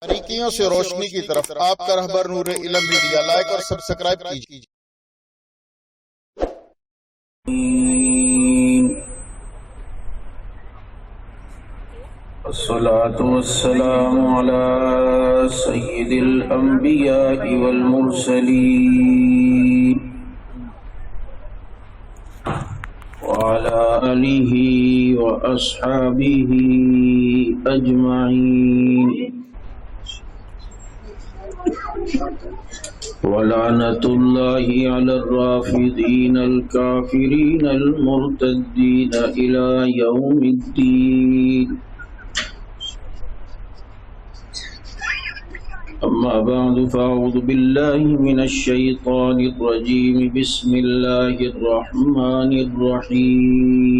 باریکیوں سے روشنی کی طرف آپ کا رہبر نور علم میڈیا لائک اور سبسکرائب کیجیے۔ الصلاة والسلام على سيد الأنبياء والمرسلين وعلى آله وأصحابه أجمعين ولعنة الله على الرافضين الكافرين المرتدين إلى يوم الدين. أما بعد فأعوذ بالله من الشيطان الرجيم. بسم الله الرحمن الرحيم.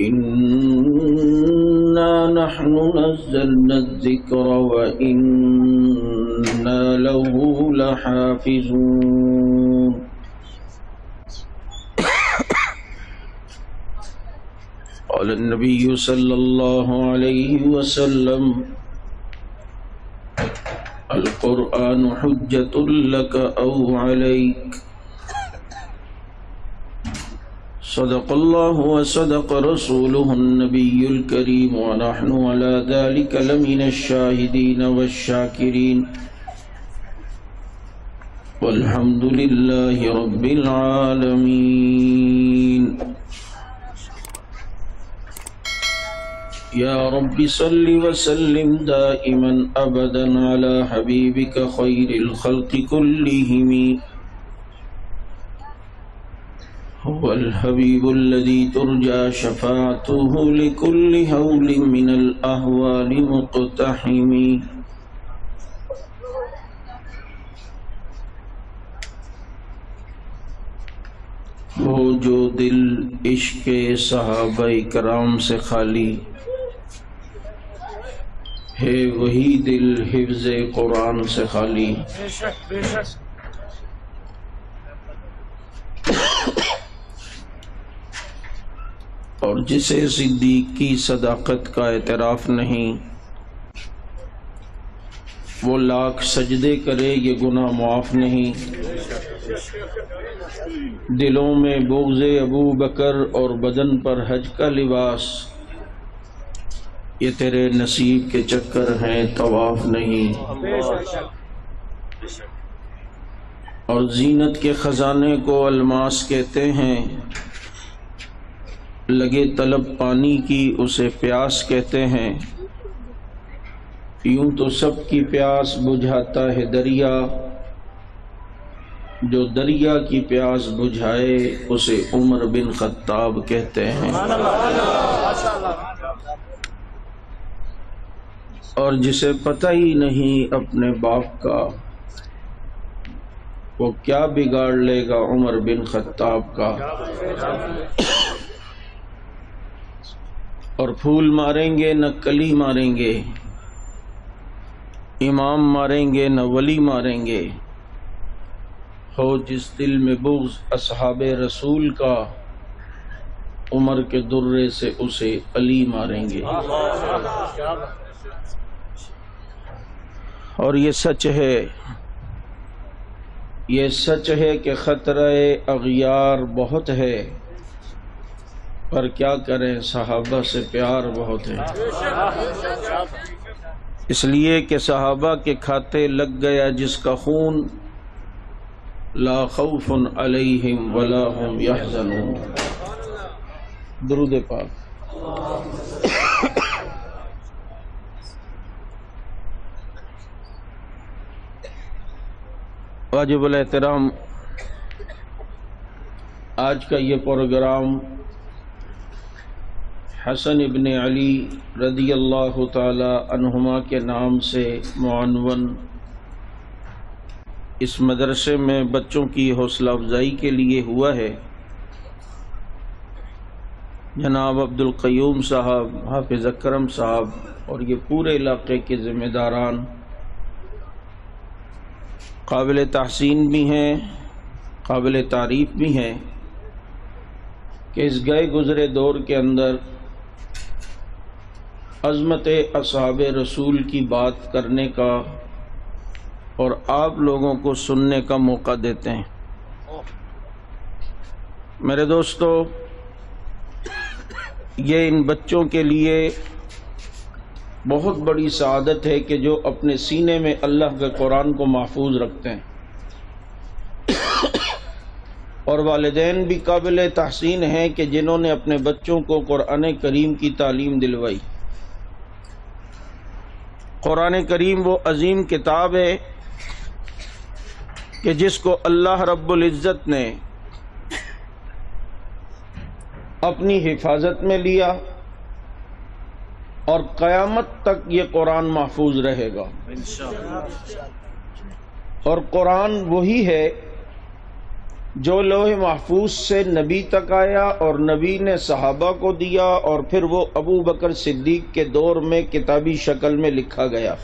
إنا نحن نزلنا الذكر وإنا له لحافظون. قال النبي صلى الله عليه وسلم: القرآن حجة لك أو عليك. صدق الله وصدق رسوله النبي الكريم ونحن على ذلك لمن الشاهدين والشاكرين والحمد لله رب العالمين. يا رب صل وسلم دائما أبدا على حبيبك خير الخلق كلهم. هو الحبيب الذي ترجى شفاعته لكل هول من الأهوال مقتحم. ہو جو دل عشق صحابہ کرام سے خالی ہے، وہی دل حفظ قرآن سے خالی. اور جسے صدیق کی صداقت کا اعتراف نہیں، وہ لاکھ سجدے کرے یہ گناہ معاف نہیں. دلوں میں بغض ابو بکر اور بدن پر حج کا لباس، یہ تیرے نصیب کے چکر ہیں طواف نہیں. اور زینت کے خزانے کو الماس کہتے ہیں، لگے طلب پانی کی اسے پیاس کہتے ہیں. یوں تو سب کی پیاس بجھاتا ہے دریا، جو دریا کی پیاس بجھائے اسے عمر بن خطاب کہتے ہیں. اور جسے پتہ ہی نہیں اپنے باپ کا، وہ کیا بگاڑ لے گا عمر بن خطاب کا. اور پھول ماریں گے نہ کلی ماریں گے، امام ماریں گے نہ ولی ماریں گے. ہو جس دل میں بغض اصحاب رسول کا، عمر کے درے سے اسے علی ماریں گے. اور یہ سچ ہے، یہ سچ ہے کہ خطرہ اغیار بہت ہے، پر کیا کریں صحابہ سے پیار بہت ہے. اس لیے کہ صحابہ کے کھاتے لگ گیا جس کا خون، لا خوف علیہم ولا هم يحزنون. درود پاک. واجب الاحترام، آج کا یہ پروگرام حسن ابن علی رضی اللہ تعالی عنہما کے نام سے معنون اس مدرسے میں بچوں کی حوصلہ افزائی کے لیے ہوا ہے. جناب عبدالقیوم صاحب، حافظ اکرم صاحب اور یہ پورے علاقے کے ذمہ داران قابل تحسین بھی ہیں، قابل تعریف بھی ہیں کہ اس گئے گزرے دور کے اندر عظمت اصحاب رسول کی بات کرنے کا اور آپ لوگوں کو سننے کا موقع دیتے ہیں۔ میرے دوستو، یہ ان بچوں کے لیے بہت بڑی سعادت ہے کہ جو اپنے سینے میں اللہ کے قرآن کو محفوظ رکھتے ہیں، اور والدین بھی قابل تحسین ہیں کہ جنہوں نے اپنے بچوں کو قرآن کریم کی تعلیم دلوائی۔ قرآن کریم وہ عظیم کتاب ہے کہ جس کو اللہ رب العزت نے اپنی حفاظت میں لیا اور قیامت تک یہ قرآن محفوظ رہے گا۔ اور قرآن وہی ہے جو لوح محفوظ سے نبی تک آیا اور نبی نے صحابہ کو دیا اور پھر وہ ابو بکر صدیق کے دور میں کتابی شکل میں لکھا گیا۔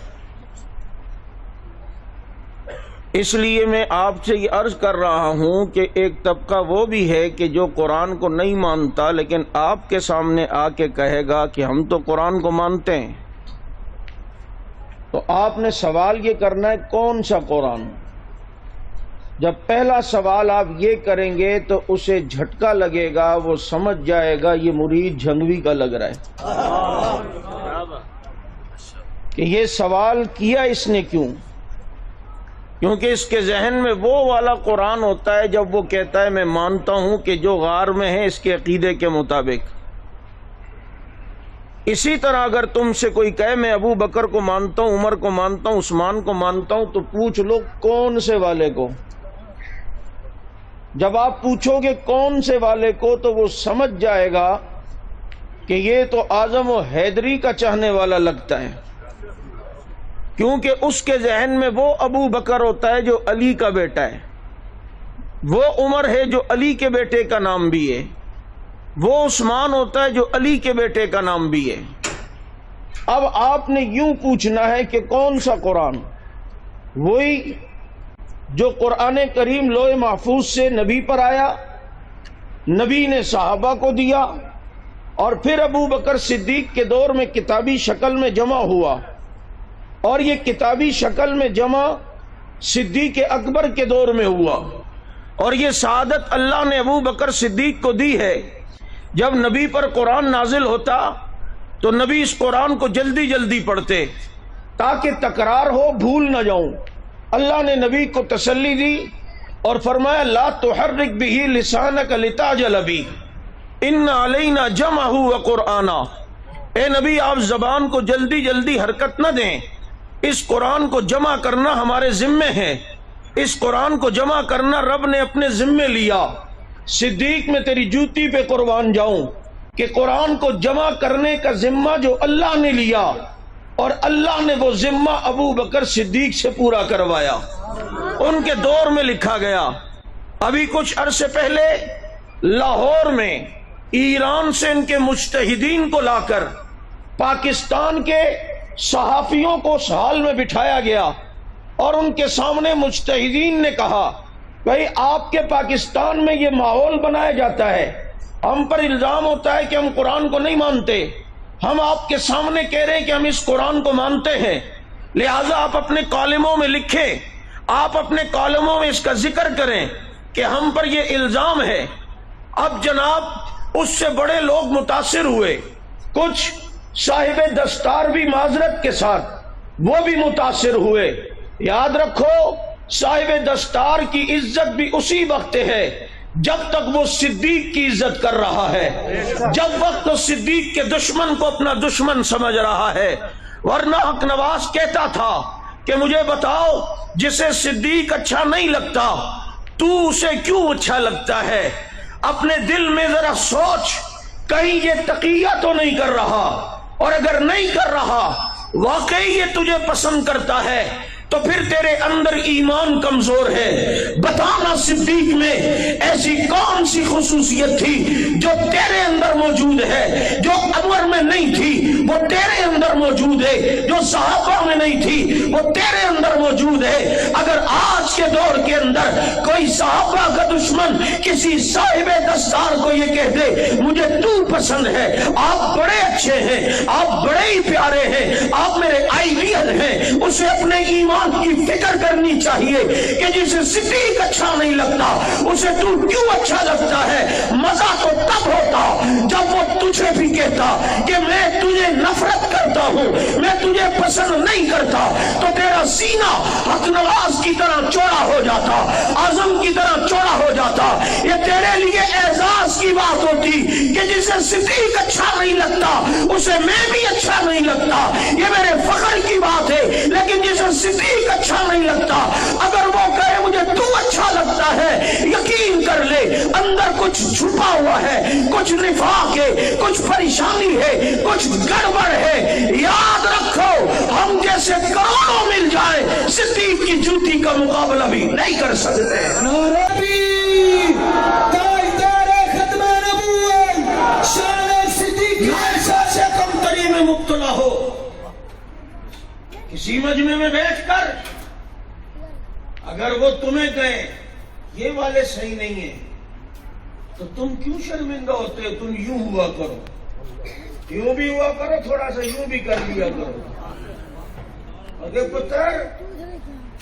اس لیے میں آپ سے یہ عرض کر رہا ہوں کہ ایک طبقہ وہ بھی ہے کہ جو قرآن کو نہیں مانتا لیکن آپ کے سامنے آ کے کہے گا کہ ہم تو قرآن کو مانتے ہیں، تو آپ نے سوال یہ کرنا ہے کون سا قرآن؟ جب پہلا سوال آپ یہ کریں گے تو اسے جھٹکا لگے گا، وہ سمجھ جائے گا یہ مرید جھنگوی کا لگ رہا ہے کہ یہ سوال کیا اس نے کیوں؟ کیونکہ اس کے ذہن میں وہ والا قرآن ہوتا ہے جب وہ کہتا ہے میں مانتا ہوں کہ جو غار میں ہے اس کے عقیدے کے مطابق۔ اسی طرح اگر تم سے کوئی کہے میں ابو بکر کو مانتا ہوں، عمر کو مانتا ہوں، عثمان کو مانتا ہوں، تو پوچھ لو کون سے والے کو۔ جب آپ پوچھو گے کون سے والے کو تو وہ سمجھ جائے گا کہ یہ تو اعظم و حیدری کا چاہنے والا لگتا ہے، کیونکہ اس کے ذہن میں وہ ابو بکر ہوتا ہے جو علی کا بیٹا ہے، وہ عمر ہے جو علی کے بیٹے کا نام بھی ہے، وہ عثمان ہوتا ہے جو علی کے بیٹے کا نام بھی ہے۔ اب آپ نے یوں پوچھنا ہے کہ کون سا قرآن؟ وہی جو قرآن کریم لوح محفوظ سے نبی پر آیا، نبی نے صحابہ کو دیا اور پھر ابو بکر صدیق کے دور میں کتابی شکل میں جمع ہوا، اور یہ کتابی شکل میں جمع صدیق اکبر کے دور میں ہوا، اور یہ سعادت اللہ نے ابو بکر صدیق کو دی ہے۔ جب نبی پر قرآن نازل ہوتا تو نبی اس قرآن کو جلدی جلدی پڑھتے تاکہ تکرار ہو، بھول نہ جاؤں۔ اللہ نے نبی کو تسلی دی اور فرمایا لا تحرک بہ لسانک لتعجل بہ ان علینا جمعہ وقرآنا۔ اے نبی آپ زبان کو جلدی جلدی حرکت نہ دیں، اس قرآن کو جمع کرنا ہمارے ذمے ہے، اس قرآن کو جمع کرنا رب نے اپنے ذمے لیا۔ صدیق میں تیری جوتی پہ قربان جاؤں کہ قرآن کو جمع کرنے کا ذمہ جو اللہ نے لیا اور اللہ نے وہ ذمہ ابو بکر صدیق سے پورا کروایا، ان کے دور میں لکھا گیا۔ ابھی کچھ عرصے پہلے لاہور میں ایران سے ان کے مجتہدین کو لا کر پاکستان کے صحافیوں کو اس حال میں بٹھایا گیا اور ان کے سامنے مجتہدین نے کہا بھائی آپ کے پاکستان میں یہ ماحول بنایا جاتا ہے، ہم پر الزام ہوتا ہے کہ ہم قرآن کو نہیں مانتے، ہم آپ کے سامنے کہہ رہے ہیں کہ ہم اس قرآن کو مانتے ہیں، لہٰذا آپ اپنے کالموں میں لکھیں، آپ اپنے کالموں میں اس کا ذکر کریں کہ ہم پر یہ الزام ہے۔ اب جناب اس سے بڑے لوگ متاثر ہوئے، کچھ صاحب دستار بھی معذرت کے ساتھ وہ بھی متاثر ہوئے۔ یاد رکھو صاحب دستار کی عزت بھی اسی وقت ہے جب تک وہ صدیق کی عزت کر رہا ہے، جب وقت تو صدیق کے دشمن کو اپنا دشمن سمجھ رہا ہے، ورنہ حق نواز کہتا تھا کہ مجھے بتاؤ جسے صدیق اچھا نہیں لگتا تو اسے کیوں اچھا لگتا ہے؟ اپنے دل میں ذرا سوچ کہیں یہ تقیہ تو نہیں کر رہا، اور اگر نہیں کر رہا واقعی یہ تجھے پسند کرتا ہے تو پھر تیرے اندر ایمان کمزور ہے۔ بتانا صدیق میں ایسی کون سی خصوصیت تھی جو تیرے اندر موجود ہے جو عمر میں نہیں تھی وہ تیرے اندر موجود ہے، جو صحابہ میں نہیں تھی وہ تیرے اندر موجود ہے۔ اگر آج کے دور کے اندر کوئی صحابہ کا دشمن کسی صاحب دستار کو یہ کہہ دے مجھے تو پسند ہے، آپ بڑے اچھے ہیں، آپ بڑے ہی پیارے ہیں، آپ میرے آئیڈیل ہیں، اسے اپنے ایمان کی فکر کرنی چاہیے کہ جسے صدیق اچھا نہیں لگتا اسے تو کیوں اچھا لگتا ہے۔ مزہ تو تب ہوتا جب وہ تجھے بھی کہتا کہ میں تجھے نفرت کرتا ہوں، میں تجھے پسند نہیں کرتا، تو تیرا سینہ حق نواز کی طرح چوڑا ہو جاتا، اعظم کی طرح چوڑا ہو جاتا۔ یہ تیرے لیے اعزاز کی بات ہوتی کہ جسے صدیق اچھا نہیں لگتا اسے میں بھی اچھا نہیں لگتا، یہ میرے فخر کی بات ہے۔ لیکن جسے صدیق اچھا نہیں لگتا اگر وہ کہے مجھے تو اچھا لگتا ہے، یقین کر لے اندر کچھ چھپا ہوا ہے، کچھ نفاق ہے، کچھ پریشانی ہے، کچھ گڑبڑ ہے۔ یاد رکھو ہم جیسے کروڑوں مل جائے صدیق کی جوتی کا مقابلہ بھی نہیں کر سکتے۔ سے کم تری میں مبتلا ہو، کسی مجمع میں بیٹھ کر اگر وہ تمہیں کہیں یہ والے صحیح نہیں ہیں تو تم کیوں شرمندہ ہوتے ہو؟ تم یوں ہوا کرو، یوں بھی ہوا کرو، تھوڑا سا یوں بھی کر لیا کرو۔ اگر پتر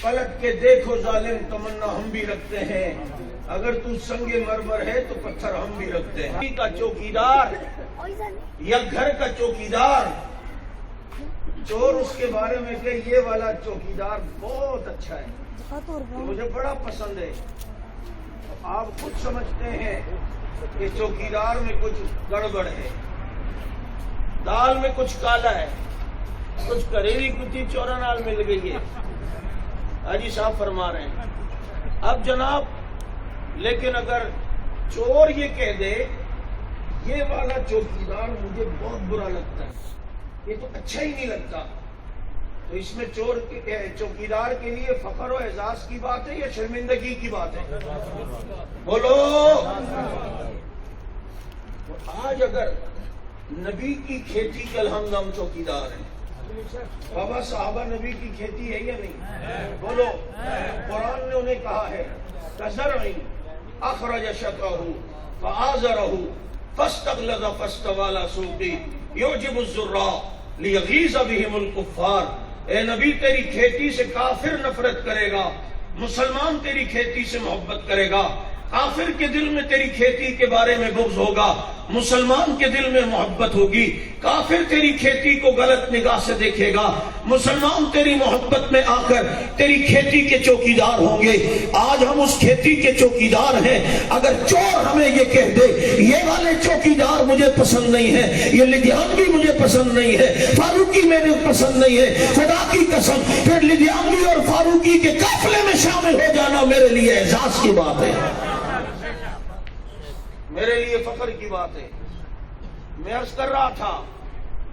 پلٹ کے دیکھو ظالم تمنا ہم بھی رکھتے ہیں، اگر تو سنگ مرمر ہے تو پتھر ہم بھی رکھتے ہیں۔ کا چوکیدار یا گھر کا چوکیدار، چور اس کے بارے میں کہ یہ والا چوکیدار بہت اچھا ہے، مجھے بڑا پسند ہے، آپ خود سمجھتے ہیں کہ چوکیدار میں کچھ گڑبڑ ہے، دال میں کچھ کالا ہے، کچھ کریلی کتی چورا نال مل گئی ہے، حاجی صاحب فرما رہے ہیں۔ اب جناب لیکن اگر چور یہ کہہ دے یہ والا چوکیدار مجھے بہت برا لگتا ہے، یہ تو اچھا ہی نہیں لگتا، تو اس میں چوکیدار کے لیے فخر و اعزاز کی بات ہے یا شرمندگی کی بات ہے؟ بولو۔ آج اگر نبی کی کھیتی کے الحمد ہم چوکیدار ہیں، بابا صحابہ نبی کی کھیتی ہے یا نہیں؟ بولو۔ قرآن نے انہیں کہا ہے کزرع اخرج شطأہ فآزرہ فاستغلظ فاستوى على سوقه يعجب الزراع ليغيظ بهم الكفار۔ اے نبی تیری کھیتی سے کافر نفرت کرے گا، مسلمان تیری کھیتی سے محبت کرے گا، کافر کے دل میں تیری کھیتی کے بارے میں بغض ہوگا، مسلمان کے دل میں محبت ہوگی۔ کافر تیری کھیتی کو غلط نگاہ سے دیکھے گا، مسلمان تیری محبت میں آ کر تیری کھیتی کے چوکیدار ہوں گے۔ آج ہم اس کھیتی کے چوکیدار ہیں۔ اگر چور ہمیں یہ کہہ دے یہ والے چوکیدار مجھے پسند نہیں ہے، یہ لدھیانوی مجھے پسند نہیں ہے، فاروقی میرے پسند نہیں ہے، خدا کی قسم پھر لدھیانوی اور فاروقی کے قافلے میں شامل ہو جانا میرے لیے اعزاز کی بات ہے، میرے لیے فخر کی بات ہے۔ میں عرض کر رہا تھا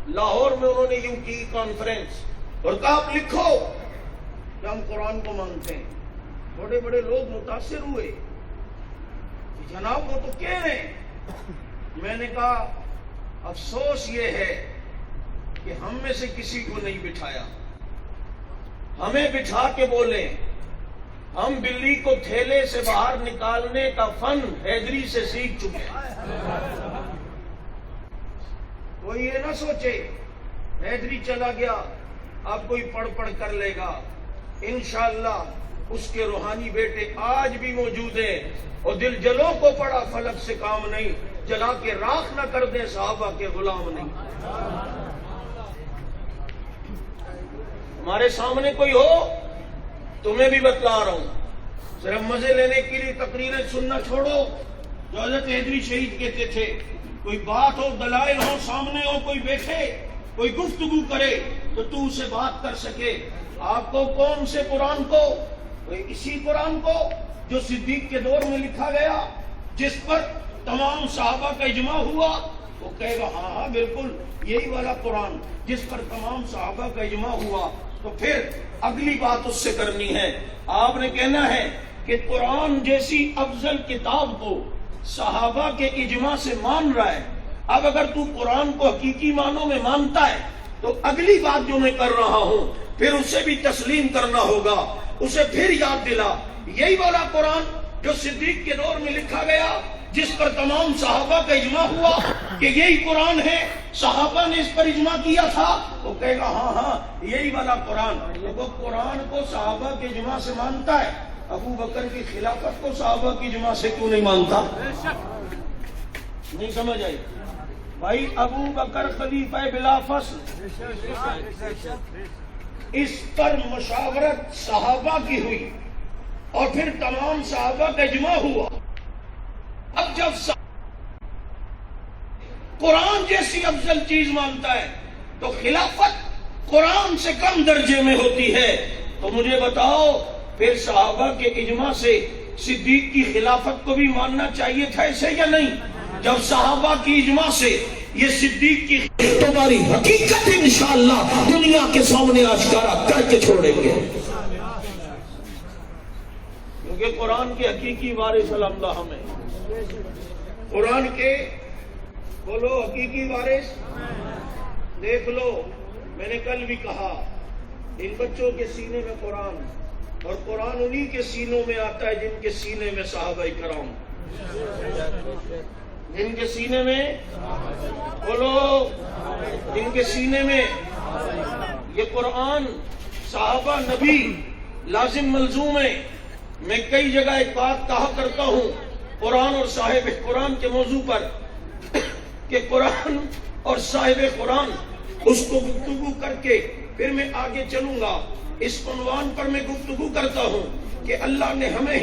لاہور میں انہوں نے یوں کی کانفرنس اور کہا آپ لکھو کہ ہم قرآن کو مانتے ہیں۔ بڑے بڑے لوگ متاثر ہوئے کہ جناب وہ تو کہہ رہے ہیں۔ میں نے کہا افسوس یہ ہے کہ ہم میں سے کسی کو نہیں بٹھایا، ہمیں بٹھا کے بولے۔ ہم بلی کو تھیلے سے باہر نکالنے کا فن حیدری سے سیکھ چکے ہیں۔ کوئی یہ نہ سوچے حیدری چلا گیا اب کوئی پڑھ پڑھ کر لے گا، انشاءاللہ اس کے روحانی بیٹے آج بھی موجود ہیں، اور دل جلوں کو پڑا فلک سے کام نہیں، جلا کے راکھ نہ کر دیں صحابہ کے غلام نہیں۔ ہمارے سامنے کوئی ہو تمہیں بھی بتلا رہا ہوں، صرف مزے لینے کے لیے تقریریں سننا چھوڑو۔ جو حضرت حیدری شہید کہتے تھے کوئی بات ہو، دلائل ہو، سامنے ہو، کوئی بیٹھے، کوئی گفتگو کرے تو تو اسے بات کر سکے۔ آپ کو کون سے قرآن کو؟ اسی قرآن کو جو صدیق کے دور میں لکھا گیا، جس پر تمام صحابہ کا اجماع ہوا، وہ کہے گا ہاں ہاں بالکل یہی والا قرآن جس پر تمام صحابہ کا اجماع ہوا۔ تو پھر اگلی بات اس سے کرنی ہے، آپ نے کہنا ہے کہ قرآن جیسی افضل کتاب کو صحابہ کے اجماع سے مان رہا ہے، اب اگر تو قرآن کو حقیقی معنوں میں مانتا ہے تو اگلی بات جو میں کر رہا ہوں پھر اسے بھی تسلیم کرنا ہوگا، اسے پھر یاد دلا، یہی والا قرآن جو صدیق کے دور میں لکھا گیا، جس پر تمام صحابہ کا اجماع ہوا کہ یہی قرآن ہے، صحابہ نے اس پر اجماع کیا تھا، وہ کہے گا ہاں ہاں یہی والا قرآن۔ وہ قرآن کو صحابہ کے اجماع سے مانتا ہے، ابو بکر کی خلافت کو صحابہ کی اجماع سے کیوں نہیں مانتا؟ نہیں سمجھ آئی بھائی؟ ابو بکر خلیفہ بلا فصل، اس پر مشاورت صحابہ کی ہوئی اور پھر تمام صحابہ کا اجماع ہوا۔ اب جب قرآن جیسی افضل چیز مانتا ہے تو خلافت قرآن سے کم درجے میں ہوتی ہے، تو مجھے بتاؤ پھر صحابہ کے اجماع سے صدیق کی خلافت کو بھی ماننا چاہیے تھا اسے یا نہیں؟ جب صحابہ کی اجماع سے یہ صدیق کی تمہاری حقیقت انشاءاللہ دنیا کے سامنے آشکارا کر کے چھوڑیں گے، کیونکہ قرآن کے حقیقی وارث الحمدہ ہمیں، قرآن کے بولو حقیقی وارث۔ دیکھ لو، میں نے کل بھی کہا ان بچوں کے سینے میں قرآن، اور قرآن انہی کے سینوں میں آتا ہے جن کے سینے میں صحابہ کرام، جن کے سینے میں بولو، جن کے سینے میں یہ قرآن صحابہ نبی لازم ملزوم ہے۔ میں کئی جگہ ایک بات کہا کرتا ہوں قرآن اور صاحب قرآن کے موضوع پر کہ قرآن اور صاحب قرآن، اس کو گفتگو کر کے پھر میں آگے چلوں گا۔ اس عنوان پر میں گفتگو کرتا ہوں کہ اللہ نے ہمیں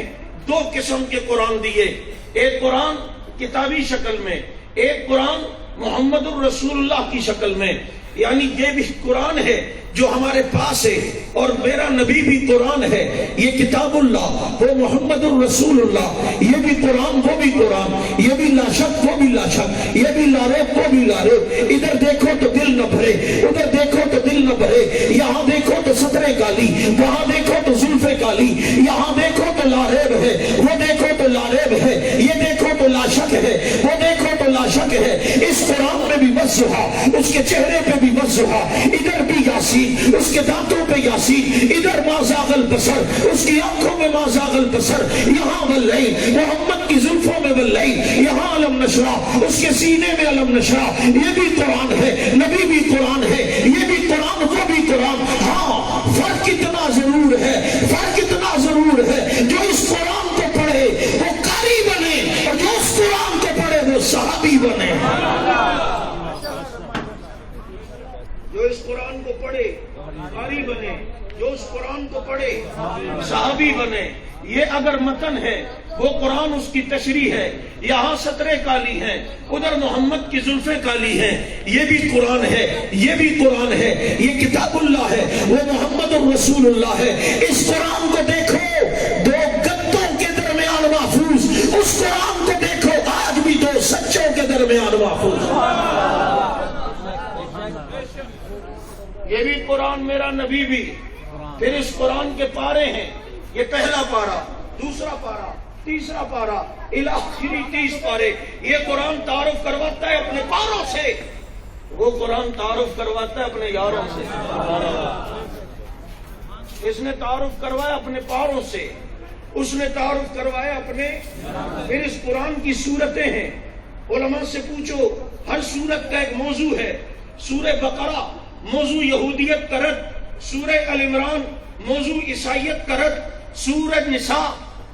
دو قسم کے قرآن دیے، ایک قرآن کتابی شکل میں، ایک قرآن محمد الرسول اللہ کی شکل میں، یعنی یہ بھی قرآن ہے جو ہمارے پاس ہے اور میرا نبی بھی قرآن ہے، یہ کتاب اللہ وہ محمد الرسول اللہ، یہ بھی قرآن وہ بھی قرآن، یہ بھی لا شک وہ بھی لا شک، یہ بھی لا ریب وہ بھی لا ریب۔ ادھر دیکھو تو دل نہ بھرے، ادھر دیکھو تو دل نہ بھرے، یہاں دیکھو تو سطرے کالی، وہاں دیکھو تو زلفے کالی، یہاں دیکھو تو لا ریب ہے، وہ دیکھو تو لا ریب ہے، یہ دیکھو تو لا شک ہے، وہ دیکھو تو لا شک ہے۔ اس قرآن میں بھی وضوحا، اس کے چہرے پہ بھی وضوحا، ادھر بھی یاسین، اس کے دانتوں پہ یاسین، ادھر ما زاغ البصر، اس کی آنکھوں میں ما زاغ البصر، یہاں واللیل، محمد کی زلفوں میں واللیل، یہاں علم نشرح، اس کے سینے میں علم نشرح۔ یہ بھی قرآن ہے، نبی بھی قرآن ہے، یہ بھی قرآن وہ بھی قرآن۔ ہاں فرق اتنا ضرور ہے، فرق اتنا ضرور ہے، جو اس قرآن کو پڑھے وہ قاری بنے، اور جو اس قرآن کو پڑھے وہ صحابی بنے۔ جو اس قرآن کو پڑھے قاری بنے، جو اس قرآن کو پڑھے صحابی بنے۔ یہ اگر متن ہے، وہ قرآن اس کی تشریح ہے، یہاں سطرے کالی ہیں، ادھر محمد کی زلفیں کالی ہیں، یہ بھی قرآن ہے، یہ بھی قرآن ہے، یہ کتاب اللہ ہے، وہ محمد الرسول اللہ ہے۔ اس قرآن کو دیکھو دو گدوں کے درمیان محفوظ، اس قرآن کو دیکھو آج بھی دو سچوں کے درمیان محفوظ۔ یہ بھی قرآن میرا نبی بھی۔ پھر اس قرآن کے پارے ہیں، یہ پہلا پارا، دوسرا پارا، تیسرا پارا، آخری 30 پارے۔ یہ قرآن تعارف کرواتا ہے اپنے پاروں سے، وہ قرآن تعارف کرواتا ہے اپنے یاروں سے۔ اس نے تعارف کروایا اپنے پاروں سے، اس نے تعارف کروایا اپنے۔ پھر اس قرآن کی صورتیں ہیں، علماء سے پوچھو، ہر صورت کا ایک موضوع ہے۔ سورہ بقرہ موضوع یہودیت کا رد، سورہ ال عمران موضوع عیسائیت کا رد، سورہ نساء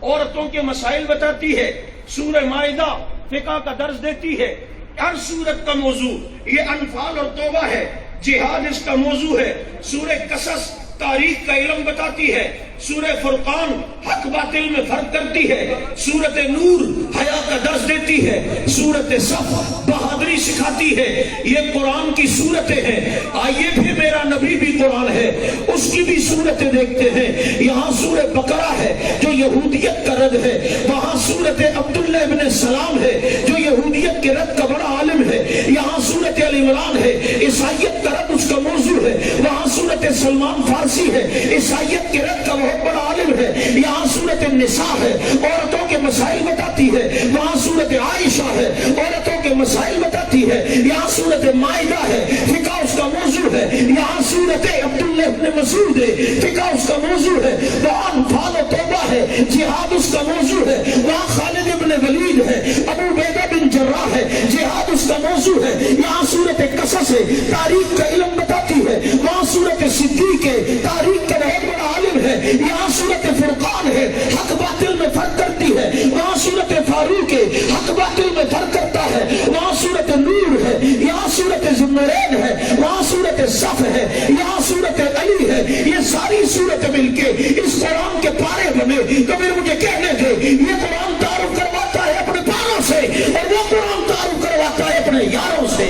عورتوں کے مسائل بتاتی ہے، سورہ مائدہ فقہ کا درس دیتی ہے۔ ہر سورت کا موضوع، یہ انفال اور توبہ ہے، جہاد اس کا موضوع ہے۔ سورہ قصص تاریخ کا علم بتاتی ہے، سورہ فرقان حق باطل میں فرق کرتی ہے، سورت نور حیا کا درس دیتی ہے، سورت صف بہادری سکھاتی ہے۔ یہ قرآن کی صورتیں ہیں۔ آئیے پھر میرا نبی بھی قرآن ہے، اس کی بھی صورتیں دیکھتے ہیں۔ یہاں سورہ بقرہ ہے جو یہودیت کا رد ہے، وہاں سورت عبداللہ ابن سلام ہے جو یہودیت کے رد کا بڑا عالم ہے۔ یہاں سورت ال عمران ہے، عیسائیت کا رد اس کا موضوع ہے۔ وہاں سورت سلمان فارسی ہے، عیسائیت کے رد کا بہت بڑا عالم ہے۔ یہاں سورت النساء ہے، عورتوں کے مسائل بتاتی ہے۔ وہاں سورت عائشہ ہے، عورتوں کے کے مسائل بتاتی ہے. یہاں سورت مائدہ ہے، فقہ اس کا موضوع ہے. یہاں سورت عبداللہ ابن مسعود ہے، فقہ اس کا موضوع ہے. وہاں انفال و توبہ ہے، جہاد اس کا موضوع ہے. وہاں خالد ابن ولید ہے، ابو عبیدہ بن جراح ہے، جہاد اس کا موضوع ہے. یہاں سورت قصص ہے، تاریخ کا علم بتاتی ہے. وہاں سورت صدیق ہے، تاریخ کا بہت بڑا عالم ہے. یہاں سورت فرقان ہے، حق باطل میں فرق کرتی ہے. وہاں سورت فاروق ہے، حق باطل میں فرق کرتا ہے. وہاں سورت نور ہے، یہاں سورت ذوالنورین ہے. وہاں سورت صف ہے، یہاں سورت علی ہے. یہ ساری سورت مل کے اس قرآن کے پارے بنے. تو پھر مجھے کہنے دے، یہ قرآن تعارف کرواتا ہے اپنے پاروں سے، اور وہ قرآن تعارف کرواتا ہے اپنے یاروں سے.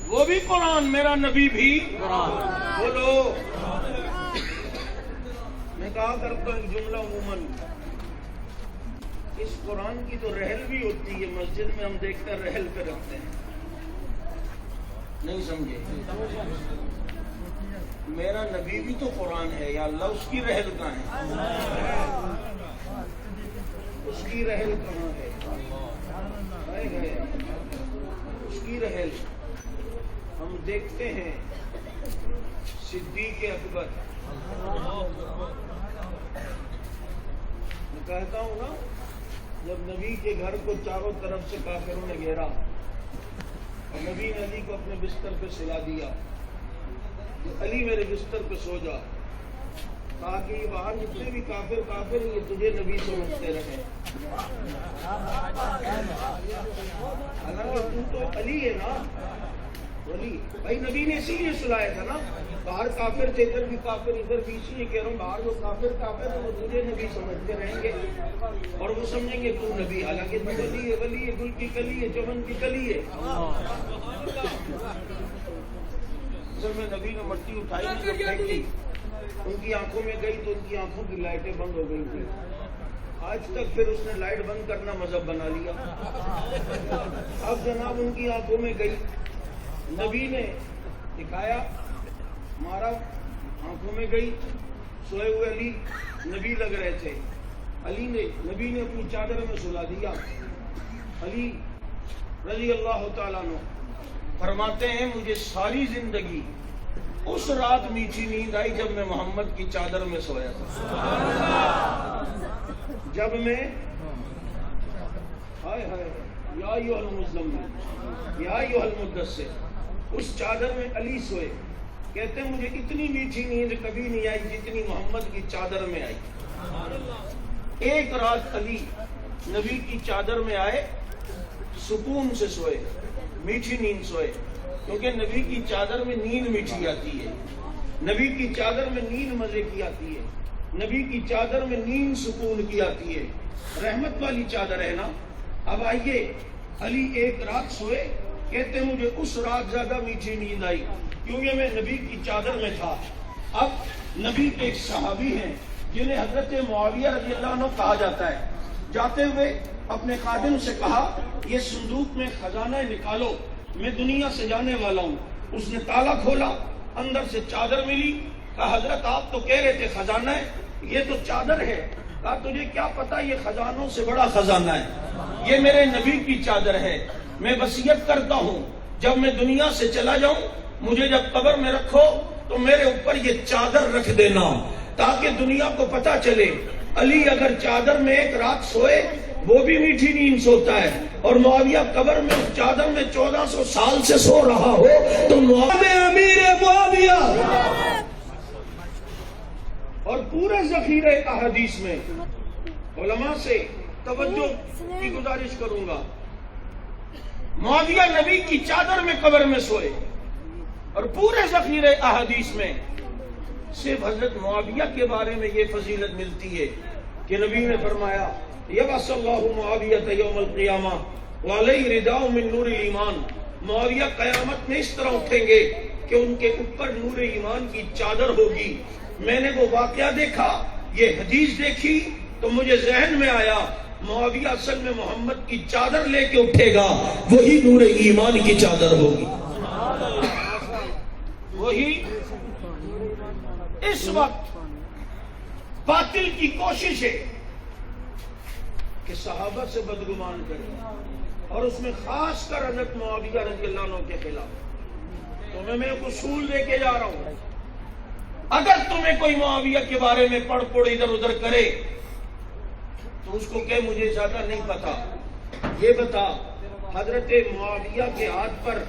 وہ بھی قرآن، میرا نبی بھی بولو. میں کہا کرتا ہوں جملہ عموماً اس قرآن کی تو رحل بھی ہوتی ہے. مسجد میں ہم دیکھتے ہیں رحل پہ رکھتے ہیں، نہیں سمجھے؟ میرا نبی بھی تو قرآن ہے. یا اللہ، اس کی رحل کہاں ہے؟ اس کی رحل کہاں ہے؟ اس کی رحل ہم دیکھتے ہیں. صدیق اکبر، میں کہتا ہوں نا، جب نبی کے گھر کو چاروں طرف سے کافروں نے گھیرا اور نبی نے علی کو اپنے بستر پہ سلا دیا، علی میرے بستر پہ سو جا، تاکہ یہ باہر جتنے بھی کافر یہ تجھے نبی سمجھتے رہے. حالانکہ تو علی ہے نا، ولی بھائی نبی نے اسی لیے سلایا تھا نا. باہر کافر تھے، ادھر بھی کافر، ادھر بھی. اسی لیے کہہ رہا ہوں باہر جو کافر ہے وہ تجھے نبی سمجھتے رہیں گے اور وہ سمجھیں گے تو نبی. حالانکہ تو ولی ہے، گل کی کلی ہے، چمن کی کلی ہے. اصل میں نبی نے مٹی اٹھائی نہیں تو پھینک دی، ان کی آنکھوں میں گئی تو ان کی آنکھوں کی لائٹیں بند ہو گئی تھی. آج تک پھر اس نے لائٹ بند کرنا مذہب بنا لیا. اب جناب ان کی آنکھوں میں گئی، نبی نے دکھایا، مارا، آنکھوں میں گئی. سوئے ہوئے علی نبی لگ رہے تھے. نبی نے اپنی چادر میں سلا دیا. علی رضی اللہ تعالیٰ عنہ فرماتے ہیں مجھے ساری زندگی اس رات میٹھی نیند آئی جب میں محمد کی چادر میں سویا تھا. جب میں یا ایھا المزمل یا ایھا المدثر اس چادر میں علی سوئے. کہتے ہیں مجھے اتنی میٹھی نیند کبھی نہیں آئی جتنی محمد کی چادر میں آئی. ایک رات علی نبی کی چادر میں آئے، سکون سے سوئے، میٹھی نیند سوئے. کیونکہ نبی کی چادر میں نیند میٹھی آتی ہے، نبی کی چادر میں نیند مزے کی آتی ہے، نبی کی چادر میں نیند سکون کی آتی ہے. رحمت والی چادر ہے نا. اب آئیے، علی ایک رات سوئے، کہتے ہیں مجھے اس رات زیادہ میٹھی نیند آئی کیونکہ میں نبی کی چادر میں تھا. اب نبی کے ایک صحابی ہیں جنہیں حضرت معاویہ رضی اللہ عنہ کہا جاتا ہے. جاتے ہوئے اپنے خادم سے کہا یہ صندوق میں خزانہ نکالو، میں دنیا سے جانے والا ہوں. اس نے تالا کھولا، اندر سے چادر ملی. کہا حضرت آپ تو کہہ رہے تھے خزانہ ہے، یہ تو چادر ہے. کہا تجھے کیا پتا یہ خزانوں سے بڑا خزانہ ہے، یہ میرے نبی کی چادر ہے. میں وصیت کرتا ہوں جب میں دنیا سے چلا جاؤں مجھے جب قبر میں رکھو تو میرے اوپر یہ چادر رکھ دینا تاکہ دنیا کو پتا چلے علی اگر چادر میں ایک رات سوئے وہ بھی میٹھی نیند سوتا ہے، اور معاویہ قبر میں اس چادر میں 1400 سال سے سو رہا ہو تو امیر معاویہ. اور پورے ذخیرے احادیث میں علماء سے توجہ کی گزارش کروں گا. معاویہ نبی کی چادر میں قبر میں سوئے، اور پورے ذخیرے احادیث میں صرف حضرت معاویہ کے بارے میں یہ فضیلت ملتی ہے کہ نبی نے فرمایا یبعث اللہ معاویہ یوم القیامہ وعلیہ رداء من نور الایمان. معاویہ قیامت میں اس طرح اٹھیں گے کہ ان کے اوپر نور ایمان کی چادر ہوگی. میں نے وہ واقعہ دیکھا، یہ حدیث دیکھی تو مجھے ذہن میں آیا معاویہ اصل میں محمد کی چادر لے کے اٹھے گا، وہی نور ایمان کی چادر ہوگی. وہی اس وقت باطل کی کوشش ہے کہ صحابہ سے بدگمان کرے، اور اس میں خاص کر حضرت معاویہ رضی اللہ عنہ کے خلاف. تمہیں میں ایک اصول دے کے جا رہا ہوں، اگر تمہیں کوئی معاویہ کے بارے میں پڑھ ادھر ادھر کرے تو اس کو کہ مجھے زیادہ نہیں پتا، یہ بتا حضرت معاویہ کے ہاتھ پر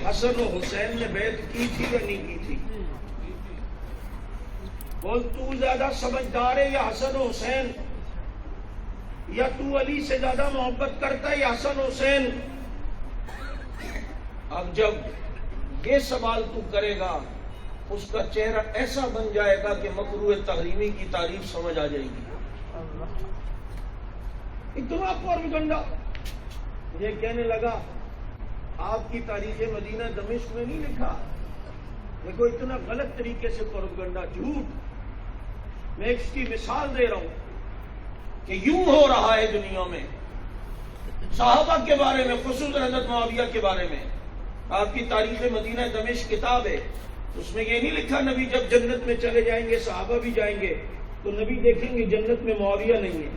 حسن و حسین نے بیعت کی تھی یا نہیں کی تھی؟ بول، تو زیادہ سمجھدار ہے یا حسن و حسین؟ یا تو علی سے زیادہ محبت کرتا ہے یا حسن و حسین؟ اب جب یہ سوال تو کرے گا، اس کا چہرہ ایسا بن جائے گا کہ مکروہ تحریمی کی تعریف سمجھ آ جائے گی. اتنا پروپیگنڈا. مجھے کہنے لگا آپ کی تاریخ مدینہ دمشق میں نہیں لکھا. دیکھو اتنا غلط طریقے سے پروپیگنڈا، جھوٹ. میں اس کی مثال دے رہا ہوں کہ یوں ہو رہا ہے دنیا میں صحابہ کے بارے میں، خصوصاً حضرت معاویہ کے بارے میں. آپ کی تاریخ مدینہ دمشق کتاب ہے، اس میں یہ نہیں لکھا نبی جب جنت میں چلے جائیں گے صحابہ بھی جائیں گے تو نبی دیکھیں گے جنت میں معاویہ نہیں ہے،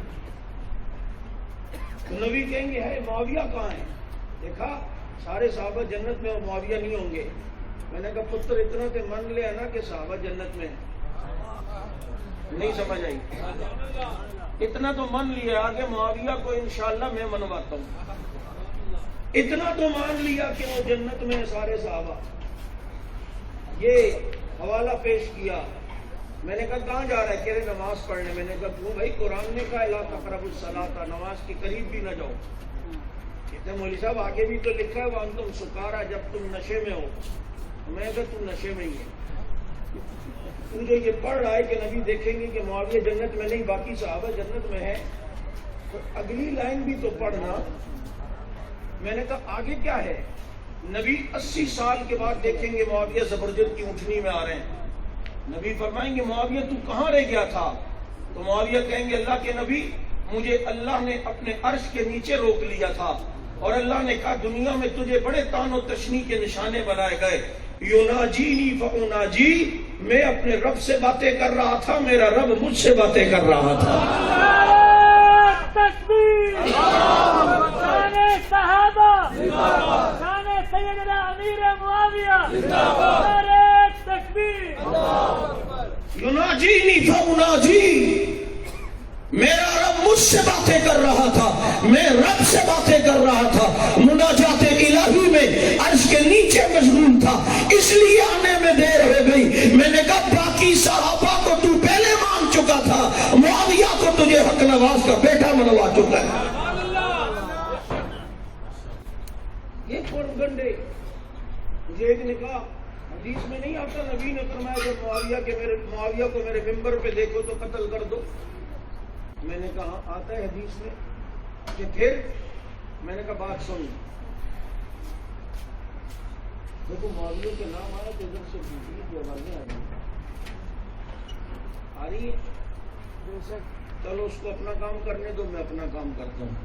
تو نبی کہیں گے ہے معاویہ کہاں ہے؟ دیکھا سارے صحابہ جنت میں اور معاویہ نہیں ہوں گے. میں نے کہا پتر اتنا تو من لیا نا کہ صحابہ جنت میں نہیں سمجھ آئی. اتنا تو من لیا کہ معاویہ کو انشاءاللہ میں منواتا ہوں. اتنا تو مان لیا کہ وہ جنت میں سارے صحابہ. یہ حوالہ پیش کیا. میں نے کہا کہاں جا رہا ہے؟ کہہ رہے نماز پڑھنے. میں نے کہا کیوں بھائی؟ قرآن نے کہا لا تقربوا الصلاۃ، نماز کے قریب بھی نہ جاؤ. کہتے ہیں مولوی صاحب آگے بھی تو لکھا ہے وانتم سکارا، جب تم نشے میں ہو. میں کہا تم نشے میں ہی ہے. تو جو یہ پڑھ رہا ہے کہ نبی دیکھیں گے کہ معاویہ جنت میں نہیں باقی صحابہ جنت میں ہے، تو اگلی لائن بھی تو پڑھنا. میں نے کہا آگے کیا ہے؟ نبی 80 سال کے بعد دیکھیں گے معاویہ زبرجد کی اونٹنی میں آ رہے ہیں. نبی فرمائیں گے معاویہ تو کہاں رہ گیا تھا؟ تو معاویہ کہیں گے اللہ کے نبی مجھے اللہ نے اپنے عرش کے نیچے روک لیا تھا، اور اللہ نے کہا دنیا میں تجھے بڑے تان و تشنی کے نشانے بنائے گئے. یوناجینی فاناجی، میں اپنے رب سے باتیں کر رہا تھا، میرا رب مجھ سے باتیں کر رہا تھا. تکبیر، شان صحابہ، شان سیدنا امیر معاویہ، نعرہ تکبیر. یوناجینی فاناجی، میرا رب مجھ سے باتیں کر رہا تھا، میں رب سے باتیں کر رہا تھا. مناجات الہی میں عرش کے نیچے مشغول تھا، اس لیے آنے میں دیر ہو گئی. میں نے کہا باقی صحابہ کو تو پہلے مان چکا تھا، معاویہ کو تجھے حق نواز کا بیٹا منوا چکا ہے. یہ پروپیگنڈے. مجھے ایک نے کہا حدیث میں نہیں آتا نبی نے فرمایا جب معاویہ کو میرے ممبر پہ دیکھو تو قتل کر دو. میں نے کہا آتا ہے حدیث میں کہ پھر؟ میں نے کہا بات سن. دیکھو معاویہ کے نام آیا تو ادھر سے جو آوازیں آ رہی ہے. چلو اس کو اپنا کام کرنے دو، میں اپنا کام کرتا ہوں.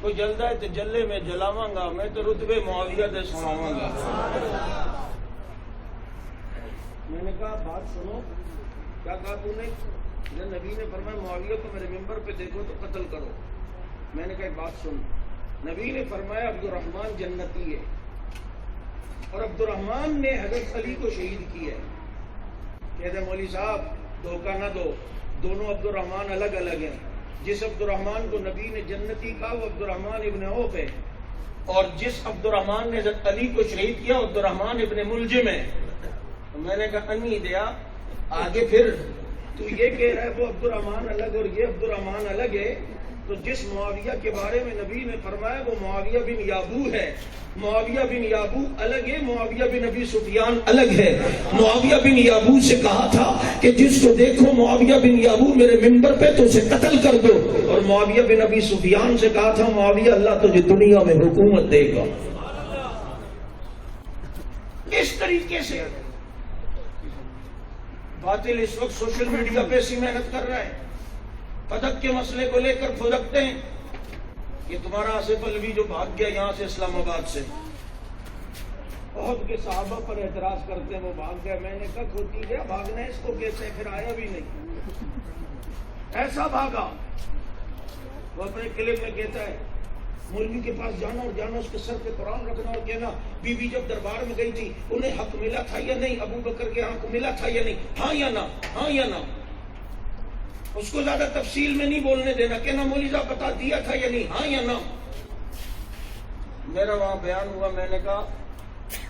کوئی جلدا ہے تو جلے میں جلاواں گا، میں تو رتبے معاویہ دے سناواں گا. میں نے کہا بات سنو. کیا کہا تو نے؟ نبی نے فرمایا معاویہ کو میرے ممبر پہ دیکھو تو قتل کرو. میں نے کہا بات سن. نبی نے فرمایا عبد الرحمن جنتی ہے، اور عبد الرحمن نے حضرت علی کو شہید کیا ہے. کہتے مولوی صاحب دھوکہ نہ دو، دونوں عبد الرحمن الگ الگ ہیں. جس عبد الرحمن کو نبی نے جنتی کہا وہ عبد الرحمن ابن عوف ہے، اور جس عبد الرحمن نے حضرت علی کو شہید کیا عبد الرحمن ابن ملجم ہے. میں نے کہا انی دیا آگے پھر تو یہ کہہ رہا ہے وہ عبد الرحمن الگ اور یہ عبد الرحمن الگ ہے. تو جس معاویہ کے بارے میں نبی نے فرمایا وہ معاویہ بن یابو ہے. معاویہ بن یابو الگ ہے، معاویہ بن ابی سفیان الگ ہے. معاویہ بن یابو سے کہا تھا کہ جس کو دیکھو معاویہ بن یابو میرے ممبر پہ تو اسے قتل کر دو، اور معاویہ بن ابی سفیان سے کہا تھا معاویہ اللہ تجھے دنیا میں حکومت دے گا. اس طریقے سے باطل اس وقت سوشل میڈیا پہ ایسی محنت کر رہا ہے. فتح کے مسئلے کو لے کر پھدکتے ہیں کہ تمہارا آصف الوی جو بھاگ گیا یہاں سے اسلام آباد سے، بہت کے صحابہ پر اعتراض کرتے ہیں وہ بھاگ گیا. میں نے کہا کھوتی گیا بھاگنا ہے اس کو کیسے، پھر آیا بھی نہیں، ایسا بھاگا. وہ اپنے کلپ میں کہتا ہے مولوی کے پاس جانا اور جانا، اس کے سر پہ قرآن رکھنا اور کہنا بی بی جب دربار میں گئی تھی انہیں حق ملا تھا یا نہیں، ابو بکر کے حق ملا تھا یا نہیں، ہاں یا نہ، ہاں یا نہ. اس کو زیادہ تفصیل میں نہیں بولنے دینا، کہنا مولوی صاحب بتا دیا تھا یا نہیں، ہاں یا نہ. میرا وہاں بیان ہوا، میں نے کہا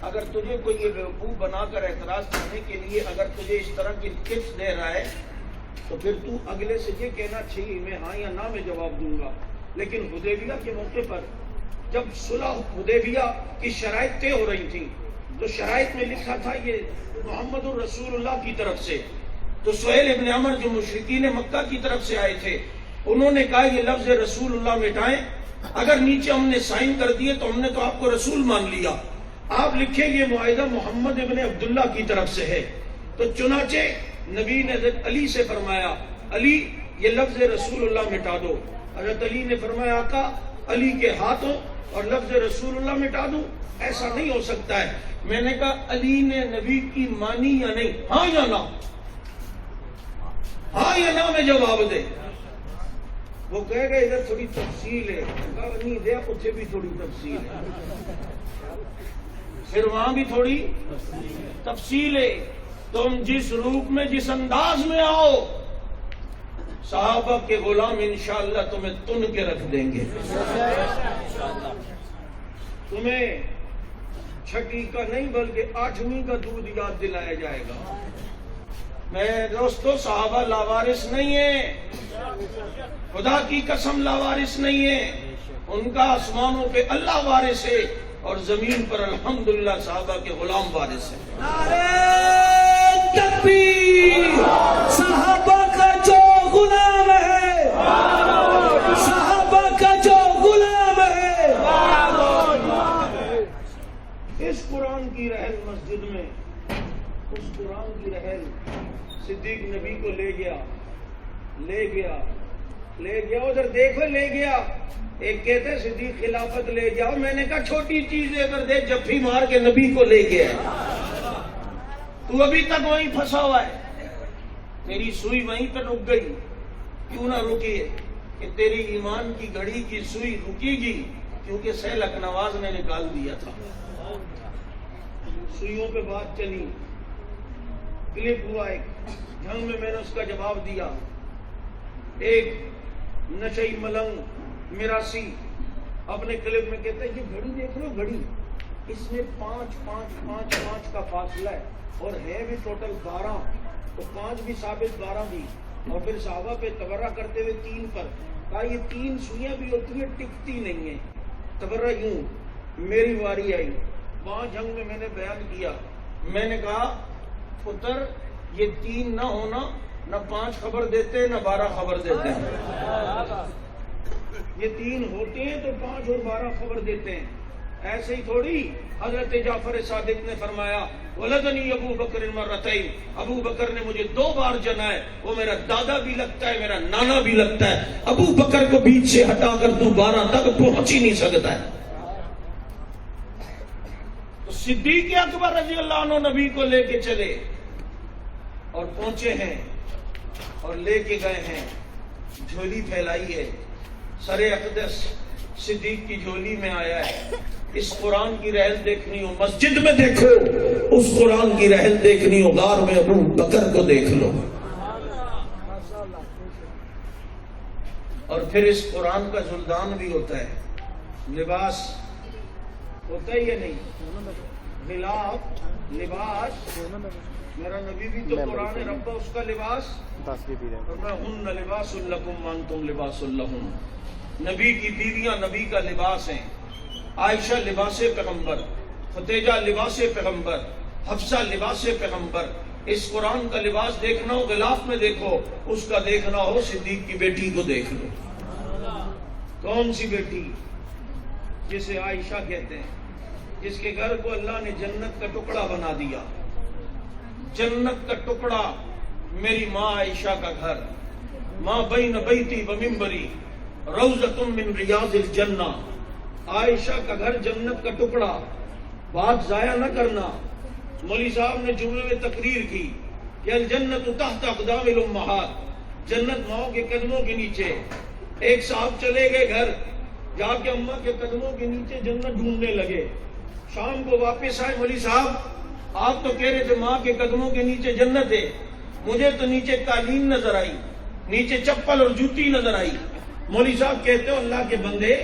اگر تجھے کوئی یہ بیوقوف بنا کر اعتراض کرنے کے لیے اگر تجھے اس طرح کی ٹپس دے رہا ہے تو پھر تو اگلے سے یہ کہنا چاہیے میں ہاں یا نہ میں جواب دوں گا. لیکن حدیبیہ کے موقع پر جب صلح حدیبیہ کی شرائط طے ہو رہی تھی تو شرائط میں لکھا تھا یہ محمد الرسول اللہ کی طرف سے. تو سہیل ابن عمر جو مشرکین مکہ کی طرف سے آئے تھے انہوں نے کہا یہ لفظ رسول اللہ مٹائیں، اگر نیچے ہم نے سائن کر دیے تو ہم نے تو آپ کو رسول مان لیا، آپ لکھیں یہ معاہدہ محمد ابن عبداللہ کی طرف سے ہے. تو چنانچہ نبی نے حضرت علی سے فرمایا علی یہ لفظ رسول اللہ مٹا دو. حضرت علی نے فرمایا آقا علی کے ہاتھوں اور لفظ رسول اللہ مٹا دوں، ایسا نہیں ہو سکتا ہے. میں نے کہا علی نے نبی کی مانی یا نہیں، ہاں یا نہ، ہاں یا نہ میں جواب دے. وہ کہے گا ادھر تھوڑی تفصیل ہے، نہیں دیا اتنے بھی تھوڑی تفصیل ہے، پھر وہاں بھی تھوڑی تفصیل ہے. تم جس روپ میں جس انداز میں آؤ صحابہ کے غلام انشاءاللہ تمہیں تن کے رکھ دیں گے. تمہیں چھٹی کا نہیں بلکہ 8ویں کا دودھ یاد دلایا جائے گا. میں دوستو صحابہ لاوارث نہیں ہیں، خدا کی قسم لاوارث نہیں ہیں، ان کا آسمانوں پہ اللہ وارث ہے اور زمین پر الحمدللہ صحابہ کے غلام وارث ہیں. تکبیر! صحابہ کا جو غلام ہے، صحابہ کا جو غلام ہے. اس قرآن کی رحل مسجد میں، اس قرآن کی رحل صدیق نبی کو لے گیا ادھر دیکھو لے گیا. ایک کہتے صدیق خلافت لے جاؤ، میں نے کہا چھوٹی چیز ہے، ادھر دیکھ جفی مار کے نبی کو لے گیا. تو ابھی تک وہیں پھنسا ہوا ہے، تیری سوئی وہیں پہ رک گئی. کیوں نہ رکی ہے کہ تیری ایمان کی گھڑی کی سوئی رکی گی کیونکہ سہلک نواز نے نکال دیا تھا. سوئیوں پہ بات چلی، کلپ ہوا ایک جنگ میں نے اس کا جواب دیا. ایک نشئی ملنگ میراسی اپنے کلپ میں کہتا ہے یہ گھڑی دیکھ لو، گھڑی اس میں 5 کا فاصلہ ہے اور ہے بھی ٹوٹل 12، تو 5 بھی ثابت 12 بھی، اور پھر صحابہ پہ تبرہ کرتے ہوئے 3 پر کہا یہ 3 سوئیاں بھی ہوتی ہیں ٹکتی نہیں ہیں. تبرہ یوں میری واری آئی، وہاں جنگ میں میں نے بیان کیا، میں نے کہا پتر یہ 3 نہ ہونا، نہ 5 خبر دیتے نہ 12 خبر دیتے ہیں. یہ 3 ہوتے ہیں تو 5 اور 12 خبر دیتے ہیں. ایسے ہی تھوڑی. حضرت جعفر صادق نے فرمایا ولدنی ابو بکر مرتین، ابو بکر نے مجھے 2 بار جنا ہے، وہ میرا دادا بھی لگتا ہے میرا نانا بھی لگتا ہے. ابو بکر کو بیچ سے ہٹا کر تو 12 تک پہنچ ہی نہیں سکتا ہے. تو صدیق اکبر رضی اللہ عنہ نبی کو لے کے چلے اور پہنچے ہیں اور لے کے گئے ہیں، جھولی پھیلائی ہے، سر اقدس صدیق کی جھولی میں آیا ہے. اس قرآن کی رحل دیکھنی ہو مسجد میں دیکھو، اس قرآن کی رحل دیکھنی ہو غار میں ابو بکر کو دیکھ لو. اور پھر اس قرآن کا زلدان بھی ہوتا ہے، لباس ہوتا ہے یا نہیں؟ لباس میرا نبی بھی تو قرآن ربا اس کا لباس، ہن لباس لکم وانتم لباس لہم. نبی کی بیویاں نبی کا لباس ہیں. عائشہ لباس پیغمبر، فتیجہ لباس پیغمبر، حفصہ لباس پیغمبر. اس قرآن کا لباس دیکھنا ہو غلاف میں دیکھو، اس کا دیکھنا ہو صدیق کی بیٹی کو دیکھ لو. کون سی بیٹی؟ جسے عائشہ کہتے ہیں، جس کے گھر کو اللہ نے جنت کا ٹکڑا بنا دیا. جنت کا ٹکڑا میری ماں عائشہ کا گھر. ما بین بیتی و منبری روضۃ من ریاض الجنہ. عائشہ کا گھر جنت کا ٹکڑا، بات ضائع نہ کرنا. مولوی صاحب نے جملے میں تقریر کی کہ الجنت تحت اقدام الامہات، جنت ماؤں کے قدموں کے نیچے. ایک صاحب چلے گئے گھر، جا کے اماں کے قدموں کے نیچے جنت ڈھونڈنے لگے. شام کو واپس آئے، مولوی صاحب آپ تو کہہ رہے تھے ماں کے قدموں کے نیچے جنت ہے، مجھے تو نیچے قالین نظر آئی، نیچے چپل اور جوتی نظر آئی. مولوی صاحب کہتے ہو اللہ کے بندے،